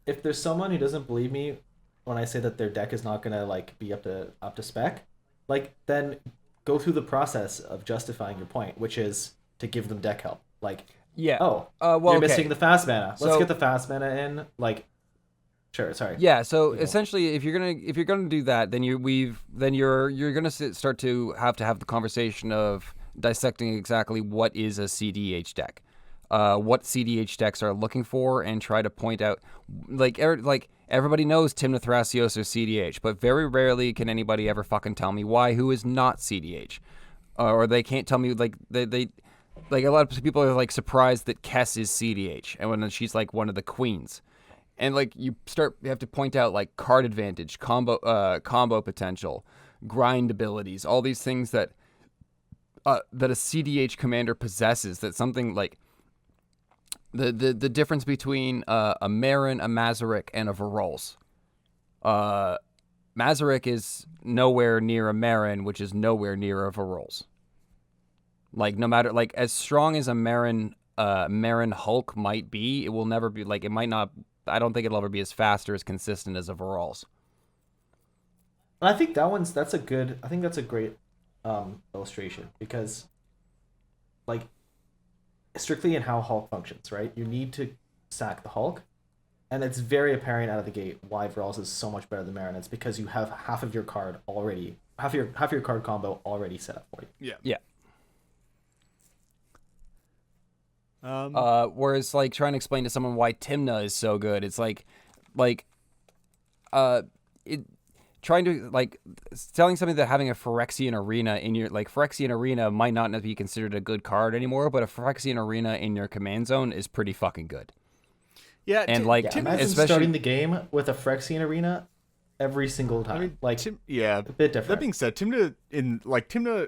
if there's someone who doesn't believe me when I say that their deck is not gonna like be up to spec, like then go through the process of justifying your point, which is to give them deck help. Like, yeah. Oh, well, you're okay. missing the fast mana. Let's So- get the fast mana in. Like, sure, sorry. Yeah, so go. essentially, if you're gonna do that, then you're gonna start to have the conversation of dissecting exactly what is a cEDH deck, what cEDH decks are looking for, and try to point out like everybody knows Tymna Thrasios or cEDH, but very rarely can anybody ever fucking tell me why who is not cEDH, or they can't tell me like they like a lot of people are like surprised that Kess is cEDH, and when she's like one of the queens. And like you have to point out like card advantage, combo potential, grind abilities, all these things that a cEDH commander possesses. That something like the difference between a Marin, a Mazarek, and a Varolz. Mazarek is nowhere near a Marin, which is nowhere near a Varolz. Like no matter like as strong as a Marin Hulk might be, it will never be like it might not. I don't think it'll ever be as fast or as consistent as a Varolz. I think that's a great illustration, because like strictly in how Hulk functions, right? You need to sack the Hulk, and it's very apparent out of the gate why Varolz is so much better than Marin. It's because you have half your card combo already set up for you. Yeah. Um, Whereas like trying to explain to someone why Tymna is so good, it's trying to like telling somebody that having a Phyrexian Arena in your like Phyrexian Arena might not be considered a good card anymore, but a Phyrexian Arena in your command zone is pretty fucking good. yeah, And like Imagine especially starting the game with a Phyrexian Arena every single time. I mean, like yeah, a bit different. That being said, Tymna,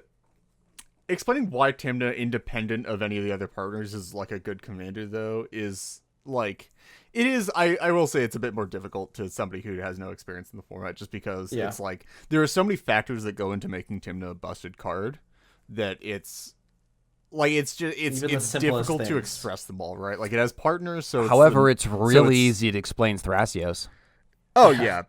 explaining why Tymna, independent of any of the other partners, is like a good commander though is like it is. I will say it's a bit more difficult to somebody who has no experience in the format, just because it's like there are so many factors that go into making Tymna a busted card that it's like it's just Even the it's simplest difficult to things. express them all, right? Like it has partners, so However, it's it's really it's- easy to explain Thrasios. oh yeah.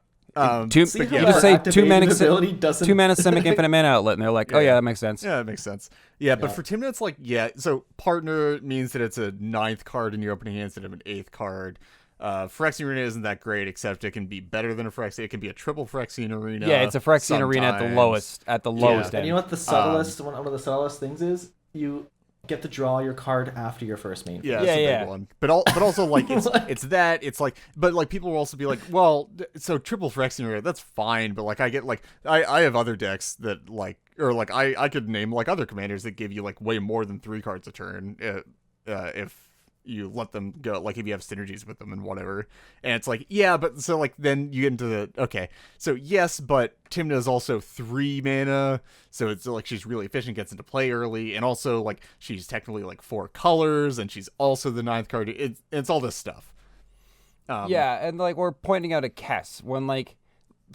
Two, See you how just our say activating ability doesn't- 2 mana Simic Infinite Mana Outlet, and they're like, oh yeah, that makes sense. Yeah, that makes sense. Yeah, but Yeah. for Timna, it's like, so partner means that it's a 9th card in your opening hand instead of an 8th card. Phyrexian Arena isn't that great, except it can be better than a Phyrexian. It can be a triple Phyrexian Arena. Yeah, it's a Phyrexian Arena at the sometimes. lowest And end. you know what the subtlest one of the subtlest things is? You get to draw your card after your first main. Yeah, Yeah, it's a yeah. big one. But also like it's like, but like people will also be like, well, so triple Phyrexian Arena, that's fine, but like I get like I have other decks that like, or like I could name like other commanders that give you like way more than 3 cards a turn if you let them go, like if you have synergies with them and whatever. And it's like, yeah, but so like then you get into the, okay, so yes, but Timna is also 3 mana, so it's like she's really efficient, gets into play early, and also like she's technically like 4 colors, and she's also the 9th card. It's all this stuff. Yeah, and like we're pointing out a Kess when like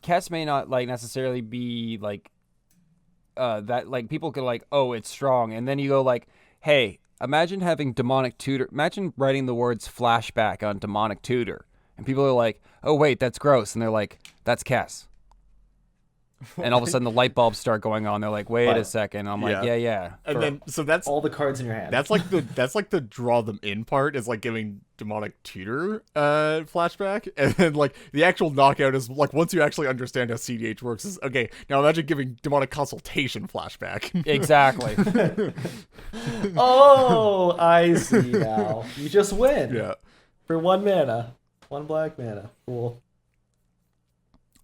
Kess may not like necessarily be like that, like people could like, oh, it's strong, and then you go like, hey, imagine having demonic tutor, imagine writing the words flashback on demonic tutor, and people are like, oh wait, that's gross, and they're like, that's Kess. And all of a sudden the light bulbs start going on. They're like, wait a second. I'm like, yeah. And then so that's all the cards in your hand. That's like the draw them in part is like giving demonic tutor flashback, and then like the actual knockout is like once you actually understand how cEDH works is okay. Now imagine giving demonic consultation flashback. Exactly. Oh, I see now. You just win. Yeah. For 1 mana. 1 black mana. Cool.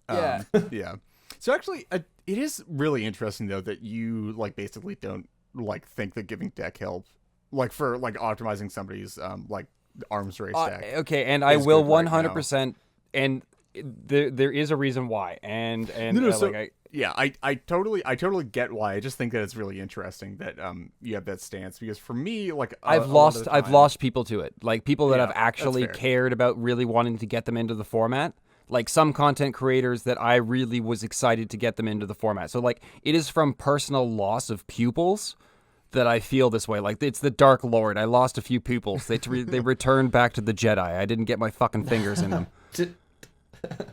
Yeah. Yeah. So actually, it is really interesting though that you like basically don't like think that giving deck help, like for like optimizing somebody's like arms race deck. Okay, and I will good right 100%, and there is a reason why, and I totally get why. I just think that it's really interesting that you have that stance, because for me, like I've lost people to it, like people that have actually fair. cared about really wanting to get them into the format. Like some content creators that I really was excited to get them into the format. So like it is from personal loss of pupils that I feel this way. Like it's the Dark Lord. I lost a few pupils. They returned back to the Jedi. I didn't get my fucking fingers in them.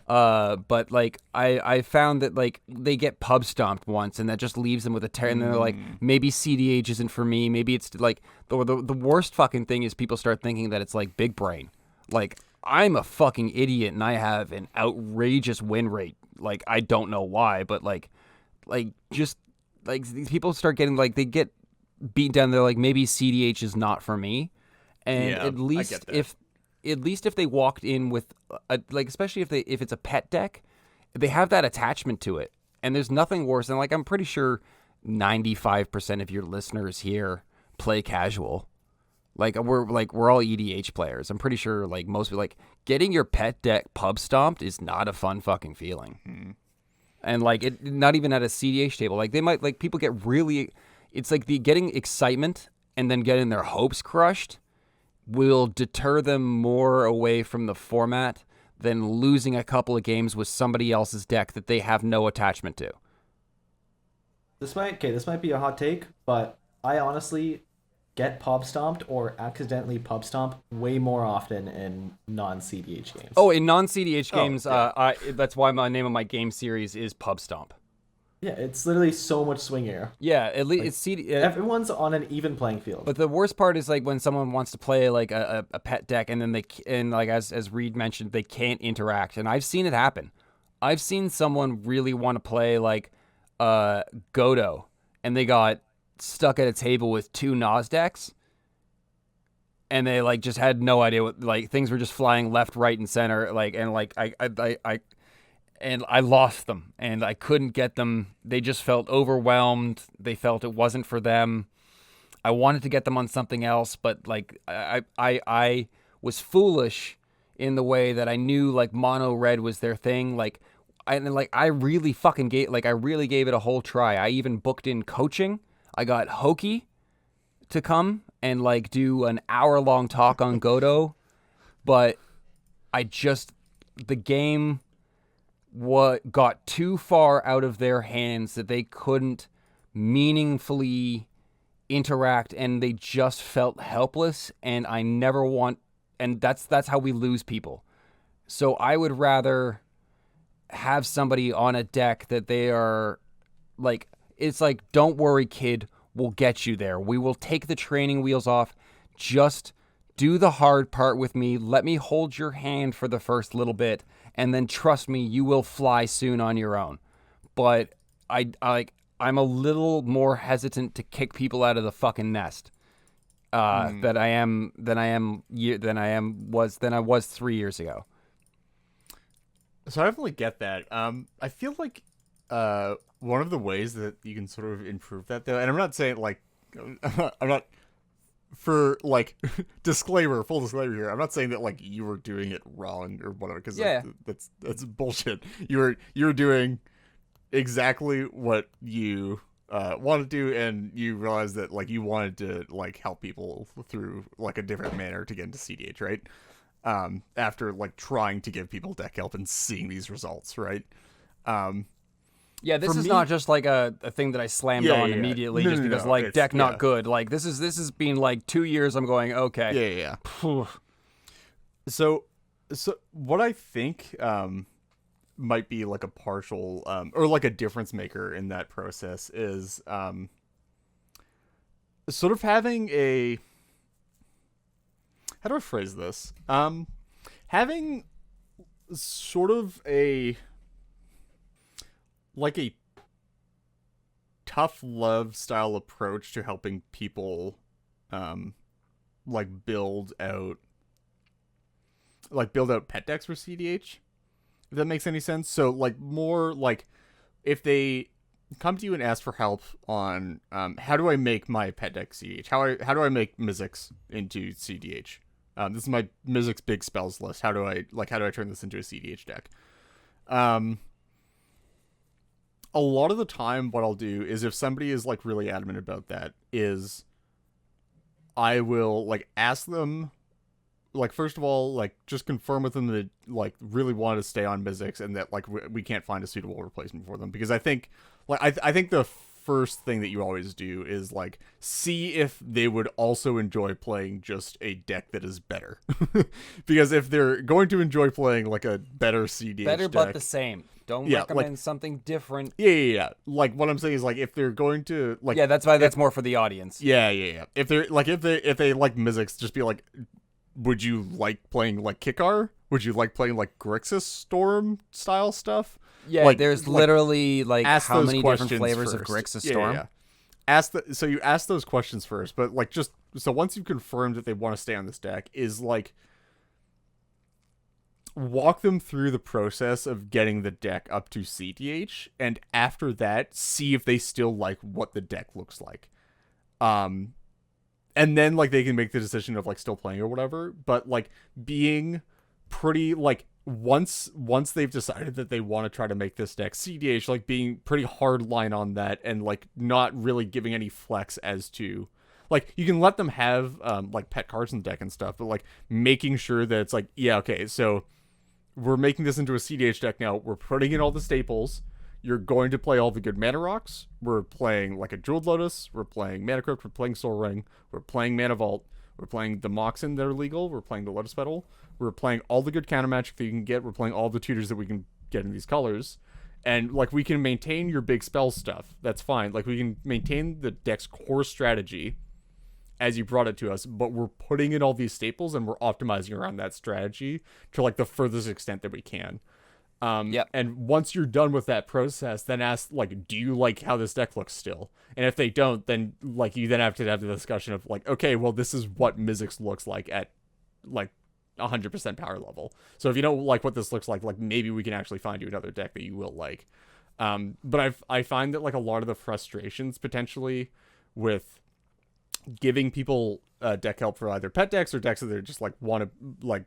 But like I found that like they get pub stomped once, and that just leaves them with a tear. And they're like, maybe cEDH isn't for me. Maybe it's like the worst fucking thing is people start thinking that it's like big brain. Like I'm a fucking idiot and I have an outrageous win rate. Like I don't know why, but like just like these people start getting like they get beat down. They're like, maybe cEDH is not for me. And Yeah, at least if they walked in with like, especially if it's a pet deck, they have that attachment to it. And there's nothing worse than like, I'm pretty sure 95% of your listeners here play casual. Like we're all EDH players. I'm pretty sure like most like getting your pet deck pub stomped is not a fun fucking feeling. And like it not even at a cEDH table. Like they might like people get really, it's like the getting excitement and then getting their hopes crushed will deter them more away from the format than losing a couple of games with somebody else's deck that they have no attachment to. This might be a hot take, but I honestly get pub stomped or accidentally pub stomp way more often in non-cEDH games. Oh, in non-cEDH games, that's why my name of my game series is Pub Stomp. Yeah, it's literally so much swingier. Yeah, at least it's CD. Everyone's on an even playing field. But the worst part is like when someone wants to play like a pet deck, and then like as Reed mentioned, they can't interact, and I've seen it happen. I've seen someone really want to play like Godo, and they got stuck at a table with 2 Nas decks, and they like just had no idea what, like things were just flying left, right, and center, like, and like I lost them, and I couldn't get them. They just felt overwhelmed. They felt it wasn't for them. I wanted to get them on something else, but like I was foolish in the way that I knew like mono red was their thing. Like I really fucking gave it a whole try. I even booked in coaching. I got Hoki to come and like do an hour-long talk on Godo, but the game got too far out of their hands that they couldn't meaningfully interact and they just felt helpless, and I never want, and that's how we lose people. So I would rather have somebody on a deck that they are like, it's like, don't worry, kid, we'll get you there. We will take the training wheels off. Just do the hard part with me. Let me hold your hand for the first little bit, and then trust me, you will fly soon on your own. But I'm a little more hesitant to kick people out of the fucking nest than I was 3 years ago. So I definitely get that. I feel like one of the ways that you can sort of improve that, though, and I'm not saying like I'm not for like full disclaimer here. I'm not saying that like you were doing it wrong or whatever, because that's bullshit. You were doing exactly what you wanted to do, and you realized that like you wanted to like help people through like a different manner to get into cEDH, right? After like trying to give people deck help and seeing these results, right? Yeah, this is not just like a thing that I slammed on immediately just because like deck not good. Like this is been like 2 years. I'm going, okay. Yeah. So what I think might be like a partial or like a difference maker in that process is sort of having a, how do I phrase this? Having sort of a tough love style approach to helping people like build out pet decks for cEDH, if that makes any sense. So like more like if they come to you and ask for help on how do I make my pet deck cEDH, how do I make Mizzix into cEDH, this is my Mizzix big spells list, how do I turn this into a cEDH deck? A lot of the time what I'll do is, if somebody is like really adamant about that, is I will like ask them, like, first of all, like just confirm with them that like really want to stay on Mizzix and that like we can't find a suitable replacement for them, because I think like I think the first thing that you always do is like see if they would also enjoy playing just a deck that is better. Because if they're going to enjoy playing like a better cEDH better deck, but the same, don't recommend something different. Yeah. Like what I'm saying is like if they're going to like, yeah, that's why that's more for the audience. Yeah. If they're like if they like Mizzix, just be like, would you like playing like Kikar? Would you like playing like Grixis Storm style stuff? Yeah, like, there's literally like how many different flavors first. of Grixis Storm? Yeah. So you ask those questions first, but like just so once you've confirmed that they want to stay on this deck, is like walk them through the process of getting the deck up to cEDH, and after that, see if they still like what the deck looks like. And then like they can make the decision of like still playing or whatever, but like being pretty like once they've decided that they want to try to make this deck cEDH, like being pretty hard line on that, and like not really giving any flex as to like, you can let them have like pet cards in the deck and stuff, but like making sure that it's like, yeah, okay, so we're making this into a cEDH deck now, we're putting in all the staples, you're going to play all the good mana rocks, we're playing like a Jeweled Lotus, we're playing Mana Crypt, we're playing Soul Ring, we're playing Mana Vault, we're playing the Moxen that are legal, we're playing the Lotus Petal, we're playing all the good counter magic that you can get, we're playing all the tutors that we can get in these colors, and like we can maintain your big spell stuff, that's fine, like we can maintain the deck's core strategy as you brought it to us, but we're putting in all these staples and we're optimizing around that strategy to like the furthest extent that we can. And once you're done with that process, then ask like, do you like how this deck looks still? And if they don't, then like you then have to have the discussion of like, okay, well, this is what Mizzix looks like at like 100% power level. So if you don't like what this looks like maybe we can actually find you another deck that you will like. But I find that like a lot of the frustrations potentially with giving people deck help for either pet decks or decks that they just like want to like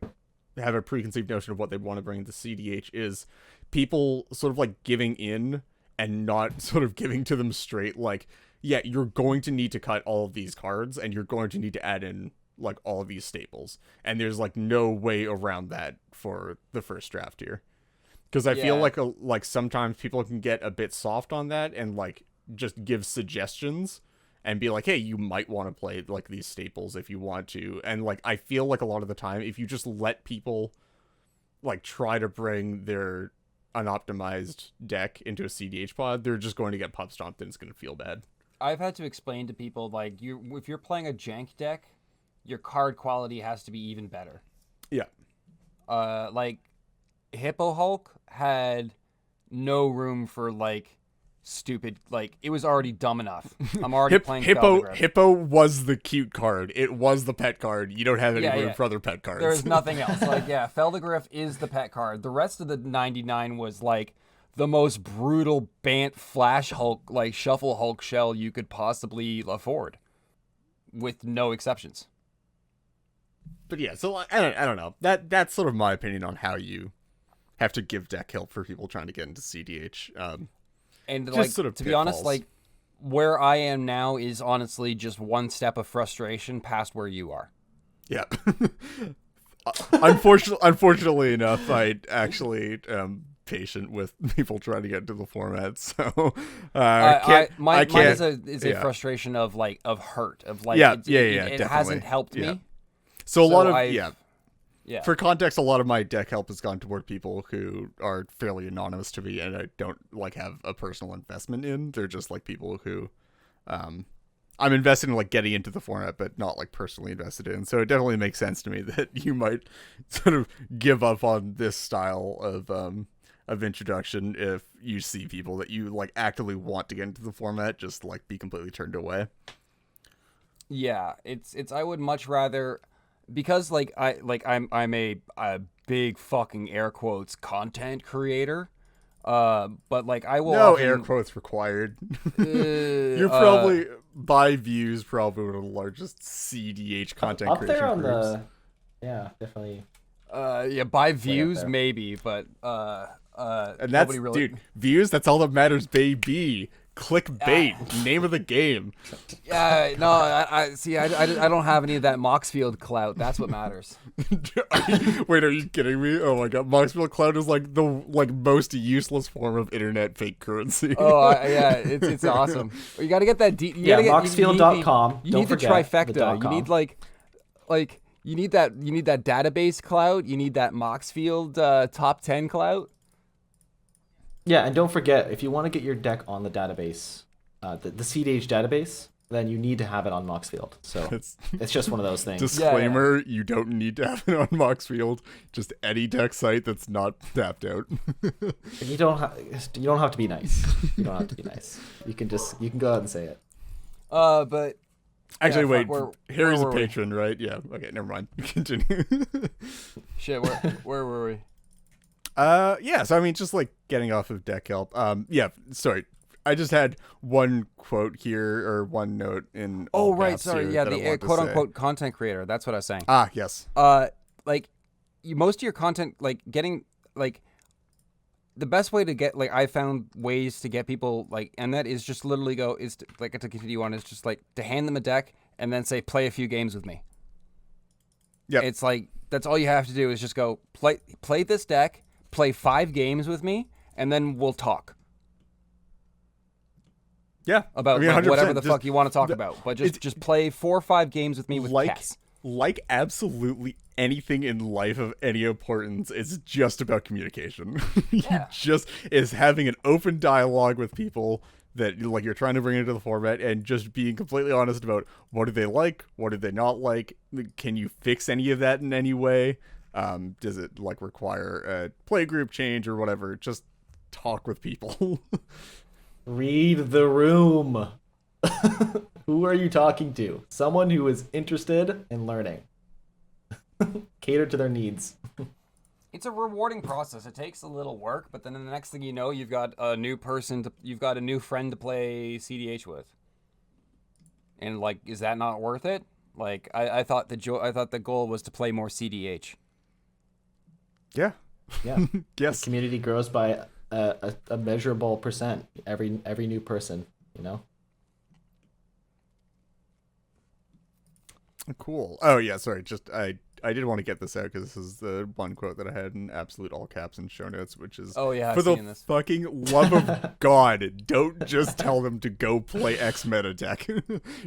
have a preconceived notion of what they want to bring into cEDH is people sort of like giving in and not sort of giving to them straight like, yeah, you're going to need to cut all of these cards and you're going to need to add in like all of these staples, and there's like no way around that for the first draft here, because I feel like sometimes people can get a bit soft on that and like just give suggestions, and be like, hey, you might want to play like these staples if you want to. And like I feel like a lot of the time, if you just let people like try to bring their unoptimized deck into a cEDH pod, they're just going to get pub stomped and it's going to feel bad. I've had to explain to people, like, if you're playing a jank deck, your card quality has to be even better. Yeah. Like, Hippo Hulk had no room for, like, stupid, like, it was already dumb enough. I'm already playing Feldegriff. Hippo was the cute card. It was the pet card. You don't have any room for other pet cards. There's nothing else. Like, yeah, Feldegriff is the pet card. The rest of the 99 was, like, the most brutal Bant Flash Hulk, like Shuffle Hulk shell you could possibly afford, with no exceptions. But yeah, so I don't know. That's sort of my opinion on how you have to give deck help for people trying to get into cEDH. And like, sort of to be honest, like where I am now is honestly just one step of frustration past where you are. Yeah. Unfortunately enough, I actually am patient with people trying to get into the format, so mine is a frustration of like of hurt of like it hasn't helped me. So a lot of for context, a lot of my deck help has gone toward people who are fairly anonymous to me and I don't like have a personal investment in. They're just like people who I'm invested in like getting into the format, but not like personally invested in. So it definitely makes sense to me that you might sort of give up on this style of introduction if you see people that you like actively want to get into the format just like be completely turned away. Yeah, it's I would much rather, because I'm a big fucking air quotes content creator. But like I will no air quotes required. You're probably by views probably one of the largest cEDH content up creation there on groups. Definitely. By views maybe, but and that's really... dude, views, that's all that matters, baby. Clickbait, name of the game. Yeah, no, I see. I don't have any of that Moxfield clout. That's what matters. Wait, are you kidding me? Oh my god, Moxfield clout is like the most useless form of internet fake currency. Oh yeah, it's awesome. You got to get that. Moxfield.com. You need the trifecta. You need like you need that database clout. You need that Moxfield top 10 clout. Yeah, and don't forget, if you want to get your deck on the database, the cEDH database, then you need to have it on Moxfield. So it's just one of those things. Disclaimer, you don't need to have it on Moxfield. Just any deck site that's not tapped out. You don't have to be nice. You don't have to be nice. You can go ahead and say it. But actually, wait. Harry's a patron, right? Yeah. Okay, never mind. Continue. Shit, where were we? Yeah, so I mean, just like getting off of deck help. Yeah, sorry. I just had one quote here, or one note in. Oh, right. Sorry. Yeah, the quote unquote content creator. That's what I was saying. Ah, yes. Like, most of your content, like, getting, like, the best way to get, like, I found ways to get people, like, and that is just literally to continue on, is just, like, to hand them a deck and then say, play a few games with me. Yeah. It's like, that's all you have to do is just go, play this deck. Play 5 games with me, and then we'll talk. Yeah, about whatever the fuck you want to talk about, but just play 4 or 5 games with me with Kess. Like absolutely anything in life of any importance, it's just about communication. Is having an open dialogue with people that like you're trying to bring into the format, and just being completely honest about what do they like, what do they not like, can you fix any of that in any way. Does it like require a play group change or whatever? Just talk with people. Read the room. Who are you talking to? Someone who is interested in learning. Cater to their needs. It's a rewarding process. It takes a little work, but then the next thing you know, you've got a new friend to play cEDH with. And like, is that not worth it? Like, I thought the goal was to play more cEDH. Yeah. Yes. The community grows by a measurable percent every new person, you know. Cool. Oh yeah, sorry. Just I did want to get this out because this is the one quote that I had in absolute all caps in show notes, which is, Oh yeah, for I've the seen this. fucking love of God, don't just tell them to go play X meta deck.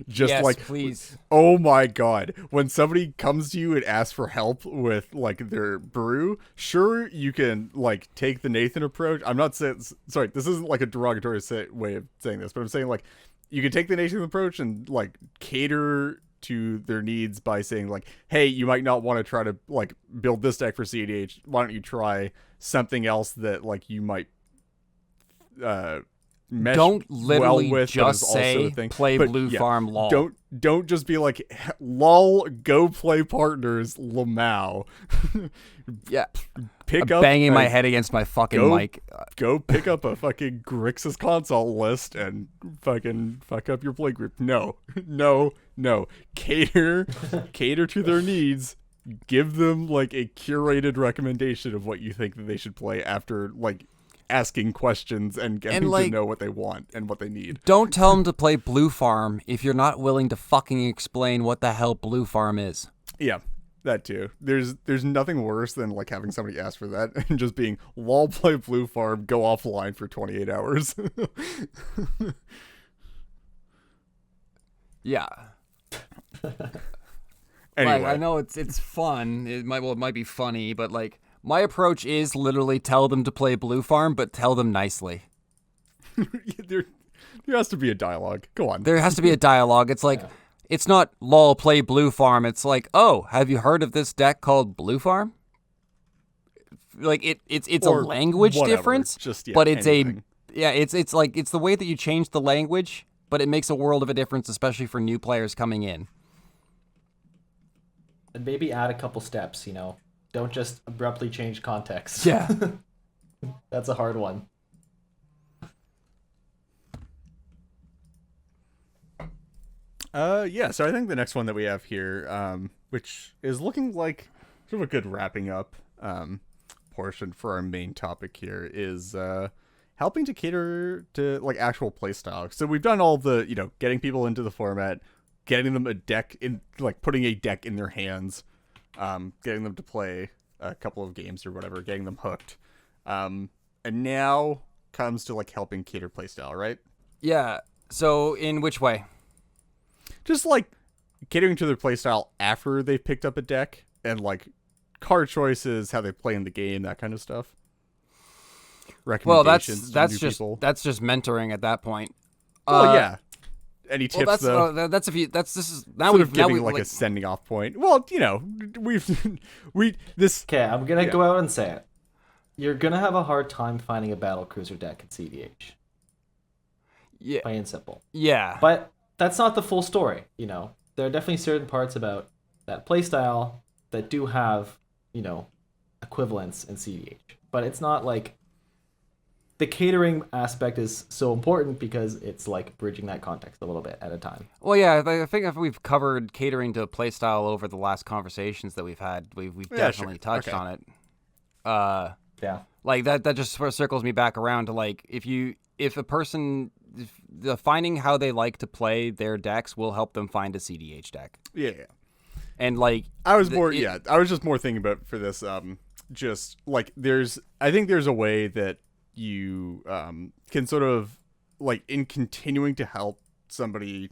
Just Yes, like, please. oh my God, when somebody comes to you and asks for help with like their brew, sure, you can like take the Nathan approach. I'm not saying, sorry, this isn't like a derogatory way of saying this, but I'm saying like you can take the Nathan approach and like cater to their needs by saying like, hey, you might not want to try to like build this deck for cEDH. Why don't you try something else that like you might mesh Don't literally well with, just but is also say a thing. play But, blue yeah, farm lol. Don't just be like, lol, go play partners, Lamau. Yeah, Pick I'm up banging my a- head against my fucking go- mic. Go pick up a fucking Grixis console list and fucking fuck up your play group. No. Cater to their needs. Give them like a curated recommendation of what you think that they should play after like asking questions and getting to like- know what they want and what they need. Don't tell them to play blue farm if you're not willing to fucking explain what the hell blue farm is. Yeah. That too. There's nothing worse than like having somebody ask for that and just being lol play blue farm, go offline for 28 hours. Yeah. Anyway, Like, I know it's fun. It might be funny, but like my approach is literally tell them to play blue farm, but tell them nicely. there has to be a dialogue. Go on. There has to be a dialogue. It's like it's not lol play blue farm. It's like, oh, have you heard of this deck called blue farm? Like it's a Or language whatever. difference, Just, yeah, but it's anything. it's like it's the way that you change the language, but it makes a world of a difference, especially for new players coming in. And maybe add a couple steps, Don't just abruptly change context. Yeah. That's a hard one. Yeah, so I think the next one that we have here, which is looking like sort of a good wrapping up portion for our main topic here, is helping to cater to like actual playstyle. So we've done all the, getting people into the format, getting them a deck in, like putting a deck in their hands, getting them to play a couple of games or whatever, getting them hooked. And now comes to like helping cater playstyle, right? Yeah. So in which way? Just like catering to their playstyle after they've picked up a deck and like card choices, how they play in the game, that kind of stuff. Well, Recommendations that's to new just people. that's just mentoring at that point. Well, yeah. Any tips Well, though? that's if you. That's this is now Sort we've of giving now we like a sending off point. Well, this. Okay, I'm gonna go out and say it. You're gonna have a hard time finding a battlecruiser deck in cEDH. Yeah. Plain and simple. Yeah. But that's not the full story, There are definitely certain parts about that playstyle that do have, equivalents in cEDH. But it's not like the catering aspect is so important because it's like bridging that context a little bit at a time. Well, yeah, I think if we've covered catering to playstyle over the last conversations that we've had, we've Yeah, definitely sure. touched Okay. on it. Yeah. Like that just sort of circles me back around to like if a person the finding how they like to play their decks will help them find a cEDH deck. Yeah. And like I was just more thinking about for this. Just like I think there's a way that you can sort of like in continuing to help somebody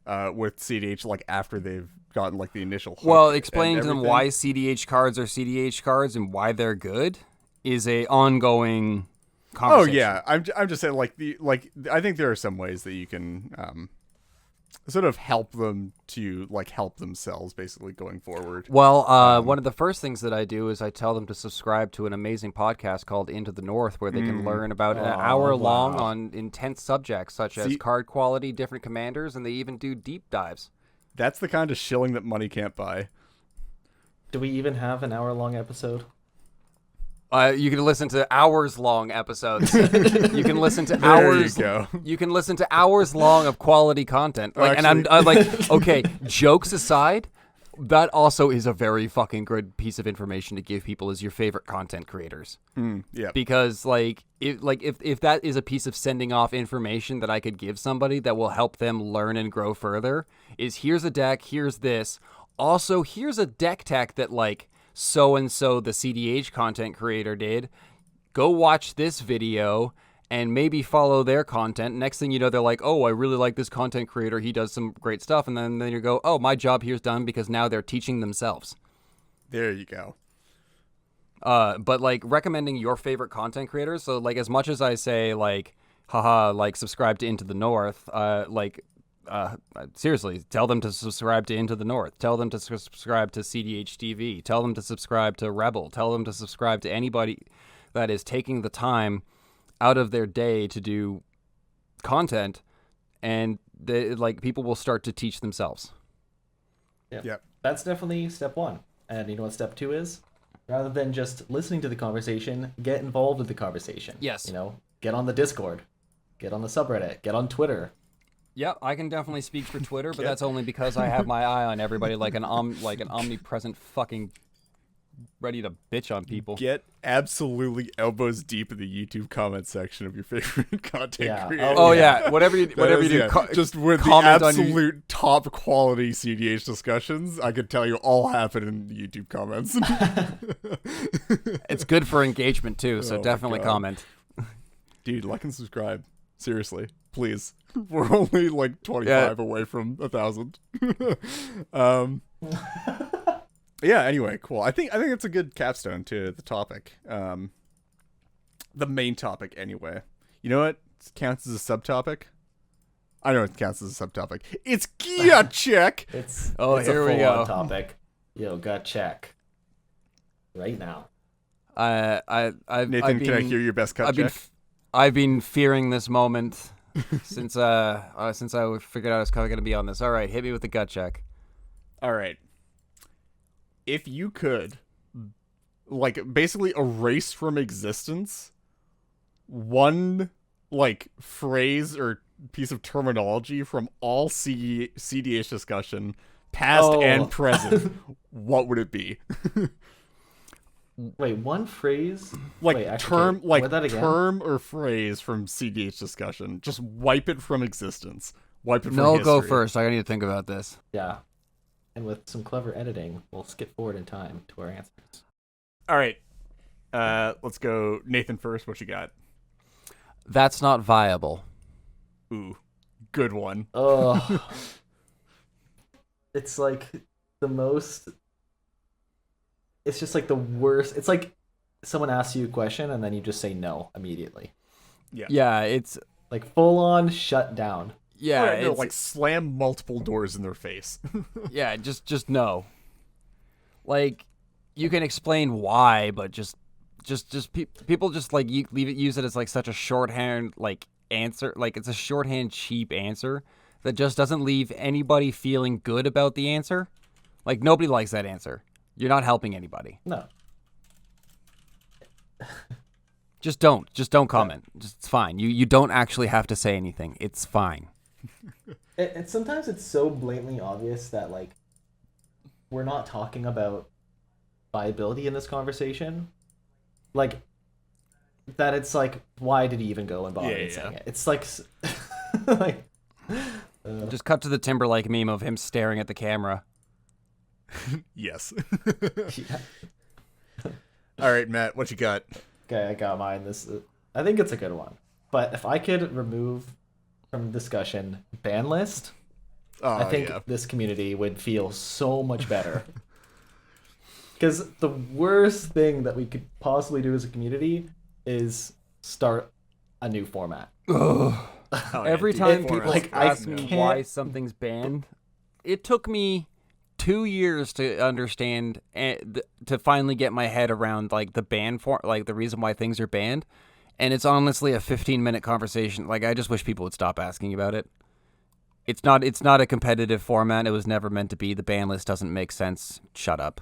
with cEDH like after they've gotten like the initial hook well, and explaining to them everything. why cEDH cards are cEDH cards and why they're good is a ongoing Oh conversation. yeah, I'm just saying I think there are some ways that you can sort of help them to like help themselves basically going forward. Well, one of the first things that I do is I tell them to subscribe to an amazing podcast called Into the North, where they can learn about an hour long on intense subjects such as card quality, different commanders, and they even do deep dives. That's the kind of shilling that money can't buy. Do we even have an hour-long episode? You can listen to hours-long episodes. You can listen to There hours. you go. You can listen to hours long of quality content. Like, and Actually- I'm like, okay, jokes aside, that also is a very fucking good piece of information to give people as your favorite content creators. Yeah. Because if that is a piece of sending off information that I could give somebody that will help them learn and grow further, is here's a deck, here's this. Also, here's a deck tech that like so and so the cEDH content creator did. Go watch this video and maybe follow their content. Next thing you know, they're like, oh, I really like this content creator. He does some great stuff. And then you go, oh, my job here's done, because now they're teaching themselves. There you go. But like recommending your favorite content creators. So like as much as I say like, haha, like subscribe to Into the North, seriously, tell them to subscribe to Into the North. Tell them to subscribe to cEDH TV. Tell them to subscribe to Rebel. Tell them to subscribe to anybody that is taking the time out of their day to do content, and people will start to teach themselves. Yeah. That's definitely step one. And you know what step two is? Rather than just listening to the conversation, get involved with the conversation. Yes. You know, get on the Discord, get on the subreddit, get on Twitter. Yep, I can definitely speak for Twitter, but that's only because I have my eye on everybody like an omnipresent fucking ready to bitch on people. Get absolutely elbows deep in the YouTube comment section of your favorite content creator. Oh yeah, whatever you do. Just with the absolute top quality cEDH discussions, I could tell you all happen in the YouTube comments. It's good for engagement too, so definitely comment. Dude, like and subscribe. Seriously, please. We're only like 25 away from 1,000. Yeah, anyway, cool. I think it's a good capstone to the topic. The main topic, anyway. You know what counts as a subtopic? I know it counts as a subtopic. It's gut check. It's here a we go. Topic. Yo, gut check. Right now. Nathan, can I hear your best gut check? I've been fearing this moment since I figured out I was going to be on this. All right, hit me with the gut check. All right. If you could, like, basically erase from existence one, like, phrase or piece of terminology from all cEDH discussion, past and present, what would it be? Wait, one phrase? Like, Wait, term or phrase from cEDH discussion. Just wipe it from existence. Wipe it from history. Go first. I need to think about this. Yeah. And with some clever editing, we'll skip forward in time to our answers. All right. Let's go Nathan first. What you got? That's not viable. Ooh, good one. Oh. It's like the most... It's just like the worst. It's like someone asks you a question and then you just say no immediately. Yeah, it's... Like full on shut down. Yeah, right, no, like slam multiple doors in their face. Yeah, just no. Like, you can explain why, but just people just like use it as like such a shorthand like answer. Like it's a shorthand cheap answer that just doesn't leave anybody feeling good about the answer. Like nobody likes that answer. You're not helping anybody. No. Just don't comment. Just it's fine. You don't actually have to say anything. It's fine. And sometimes it's so blatantly obvious that like we're not talking about viability in this conversation, like that. It's like, why did he even go and bother saying it? It's like, like just cut to the Timberlake meme of him staring at the camera. Yes. Yeah. All right, Matt, what you got? Okay, I got mine. I think it's a good one. But if I could remove from discussion ban list, I think this community would feel so much better. Because the worst thing that we could possibly do as a community is start a new format. Every time people ask me why something's banned, it took me 2 years to understand and to finally get my head around like the ban for like the reason why things are banned. And it's honestly a 15-minute conversation. Like, I just wish people would stop asking about it. It's not a competitive format. It was never meant to be. The ban list doesn't make sense. Shut up.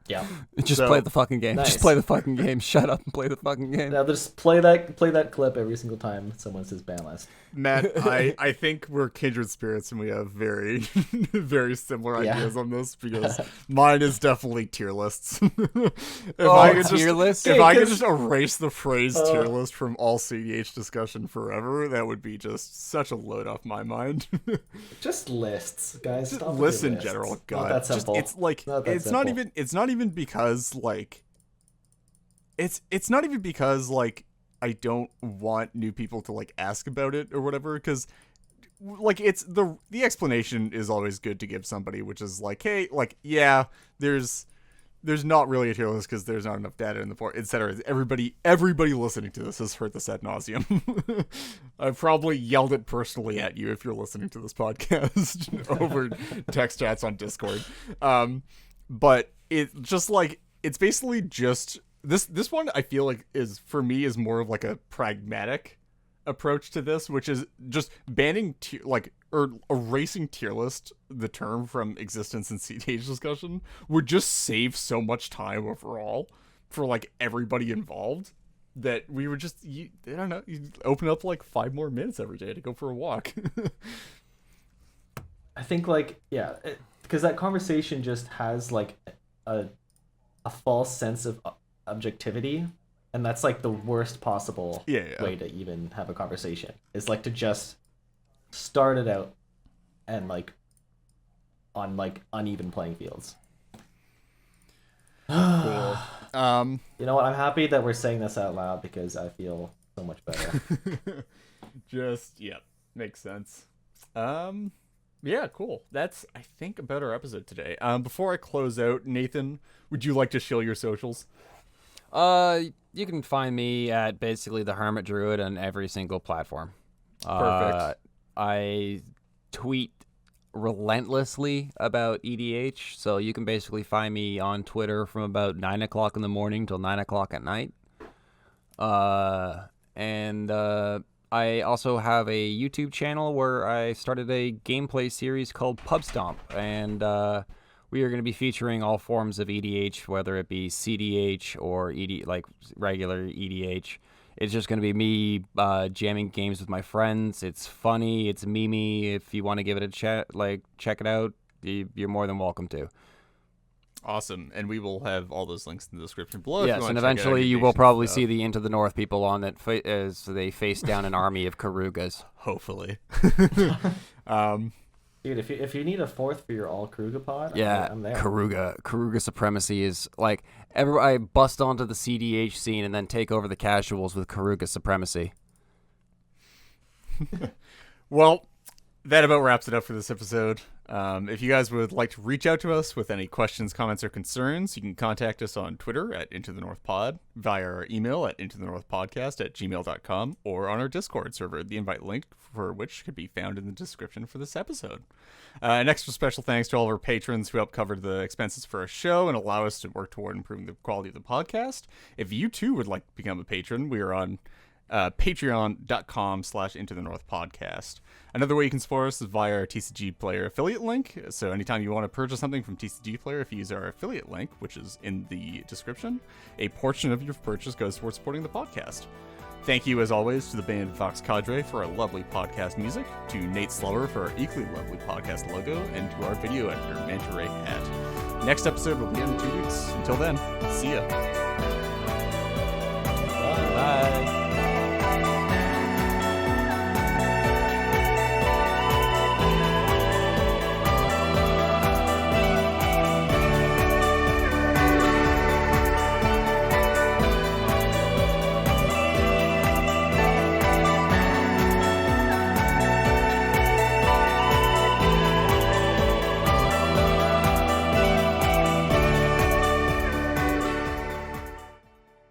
Yeah. Just So- play the fucking game. Nice. Just play the fucking game. Shut up and play the fucking game. Now just play that clip every single time someone says ban list. Matt, I think we're kindred spirits and we have very, very similar Yeah. ideas on this because mine is definitely tier lists. If tier lists? If Yeah, I could 'cause- just erase the phrase tier list from all CDH discussion forever, that would be just such a load off my mind. Just lists, guys. Stop with your Lists in lists. general, Not God, that simple. just it's like Not that it's not simple. even because like it's not even because like I don't want new people to like ask about it or whatever, because like it's the explanation is always good to give somebody, which is like, hey, like, yeah, there's not really a tier list because there's not enough data in the port, etc. Everybody listening to this has heard this ad nauseum. I've probably yelled it personally at you if you're listening to this podcast over text chats on Discord. But it just like it's basically just this one I feel like is for me is more of like a pragmatic approach to this, which is just banning or erasing tier list, the term, from existence in cEDH discussion would just save so much time overall for like everybody involved that we would just I don't know, you open up like 5 more minutes every day to go for a walk. I think like because that conversation just has like a false sense of objectivity, and that's like the worst possible Yeah. way to even have a conversation. Is like to just start it out and like on like uneven playing fields. Cool. You know what? I'm happy that we're saying this out loud because I feel so much better. Just makes sense. Yeah, cool. That's I think about our episode today. Before I close out, Nathan, would you like to shill your socials? You can find me at basically the Hermit Druid on every single platform. Perfect. I tweet relentlessly about EDH, so you can basically find me on Twitter from about 9 o'clock in the morning till 9 o'clock at night. And I also have a YouTube channel where I started a gameplay series called Pub Stomp, and we are going to be featuring all forms of EDH, whether it be cEDH or like regular EDH. It's just going to be me jamming games with my friends. It's funny. It's memey. If you want to give it a check it out, you're more than welcome to. Awesome. And we will have all those links in the description below. if you Yes, wanna and check out eventually any you will nations probably stuff. see the Into the North people on it as they face down an army of Karugas. Hopefully. Dude, if you need a fourth for your all Kruga pod, Yeah, I'm there. Karuga supremacy is like I bust onto the cEDH scene and then take over the casuals with Karuga supremacy. Well, that about wraps it up for this episode. If you guys would like to reach out to us with any questions, comments, or concerns, you can contact us on Twitter at Into the North Pod, via our email at intothenorthpodcast@gmail.com, or on our Discord server, the invite link for which could be found in the description for this episode. An extra special thanks to all of our patrons who help cover the expenses for our show and allow us to work toward improving the quality of the podcast. If you too would like to become a patron, we are on patreon.com/Into the North Podcast. Another way you can support us is via our TCG Player affiliate link. So anytime you want to purchase something from TCG Player, if you use our affiliate link, which is in the description, a portion of your purchase goes towards supporting the podcast. Thank you, as always, to the band Vox Cadre for our lovely podcast music, to Nate Slover for our equally lovely podcast logo, and to our video editor, Manta Ray Hat. Next episode will be in 2 weeks. Until then, see ya.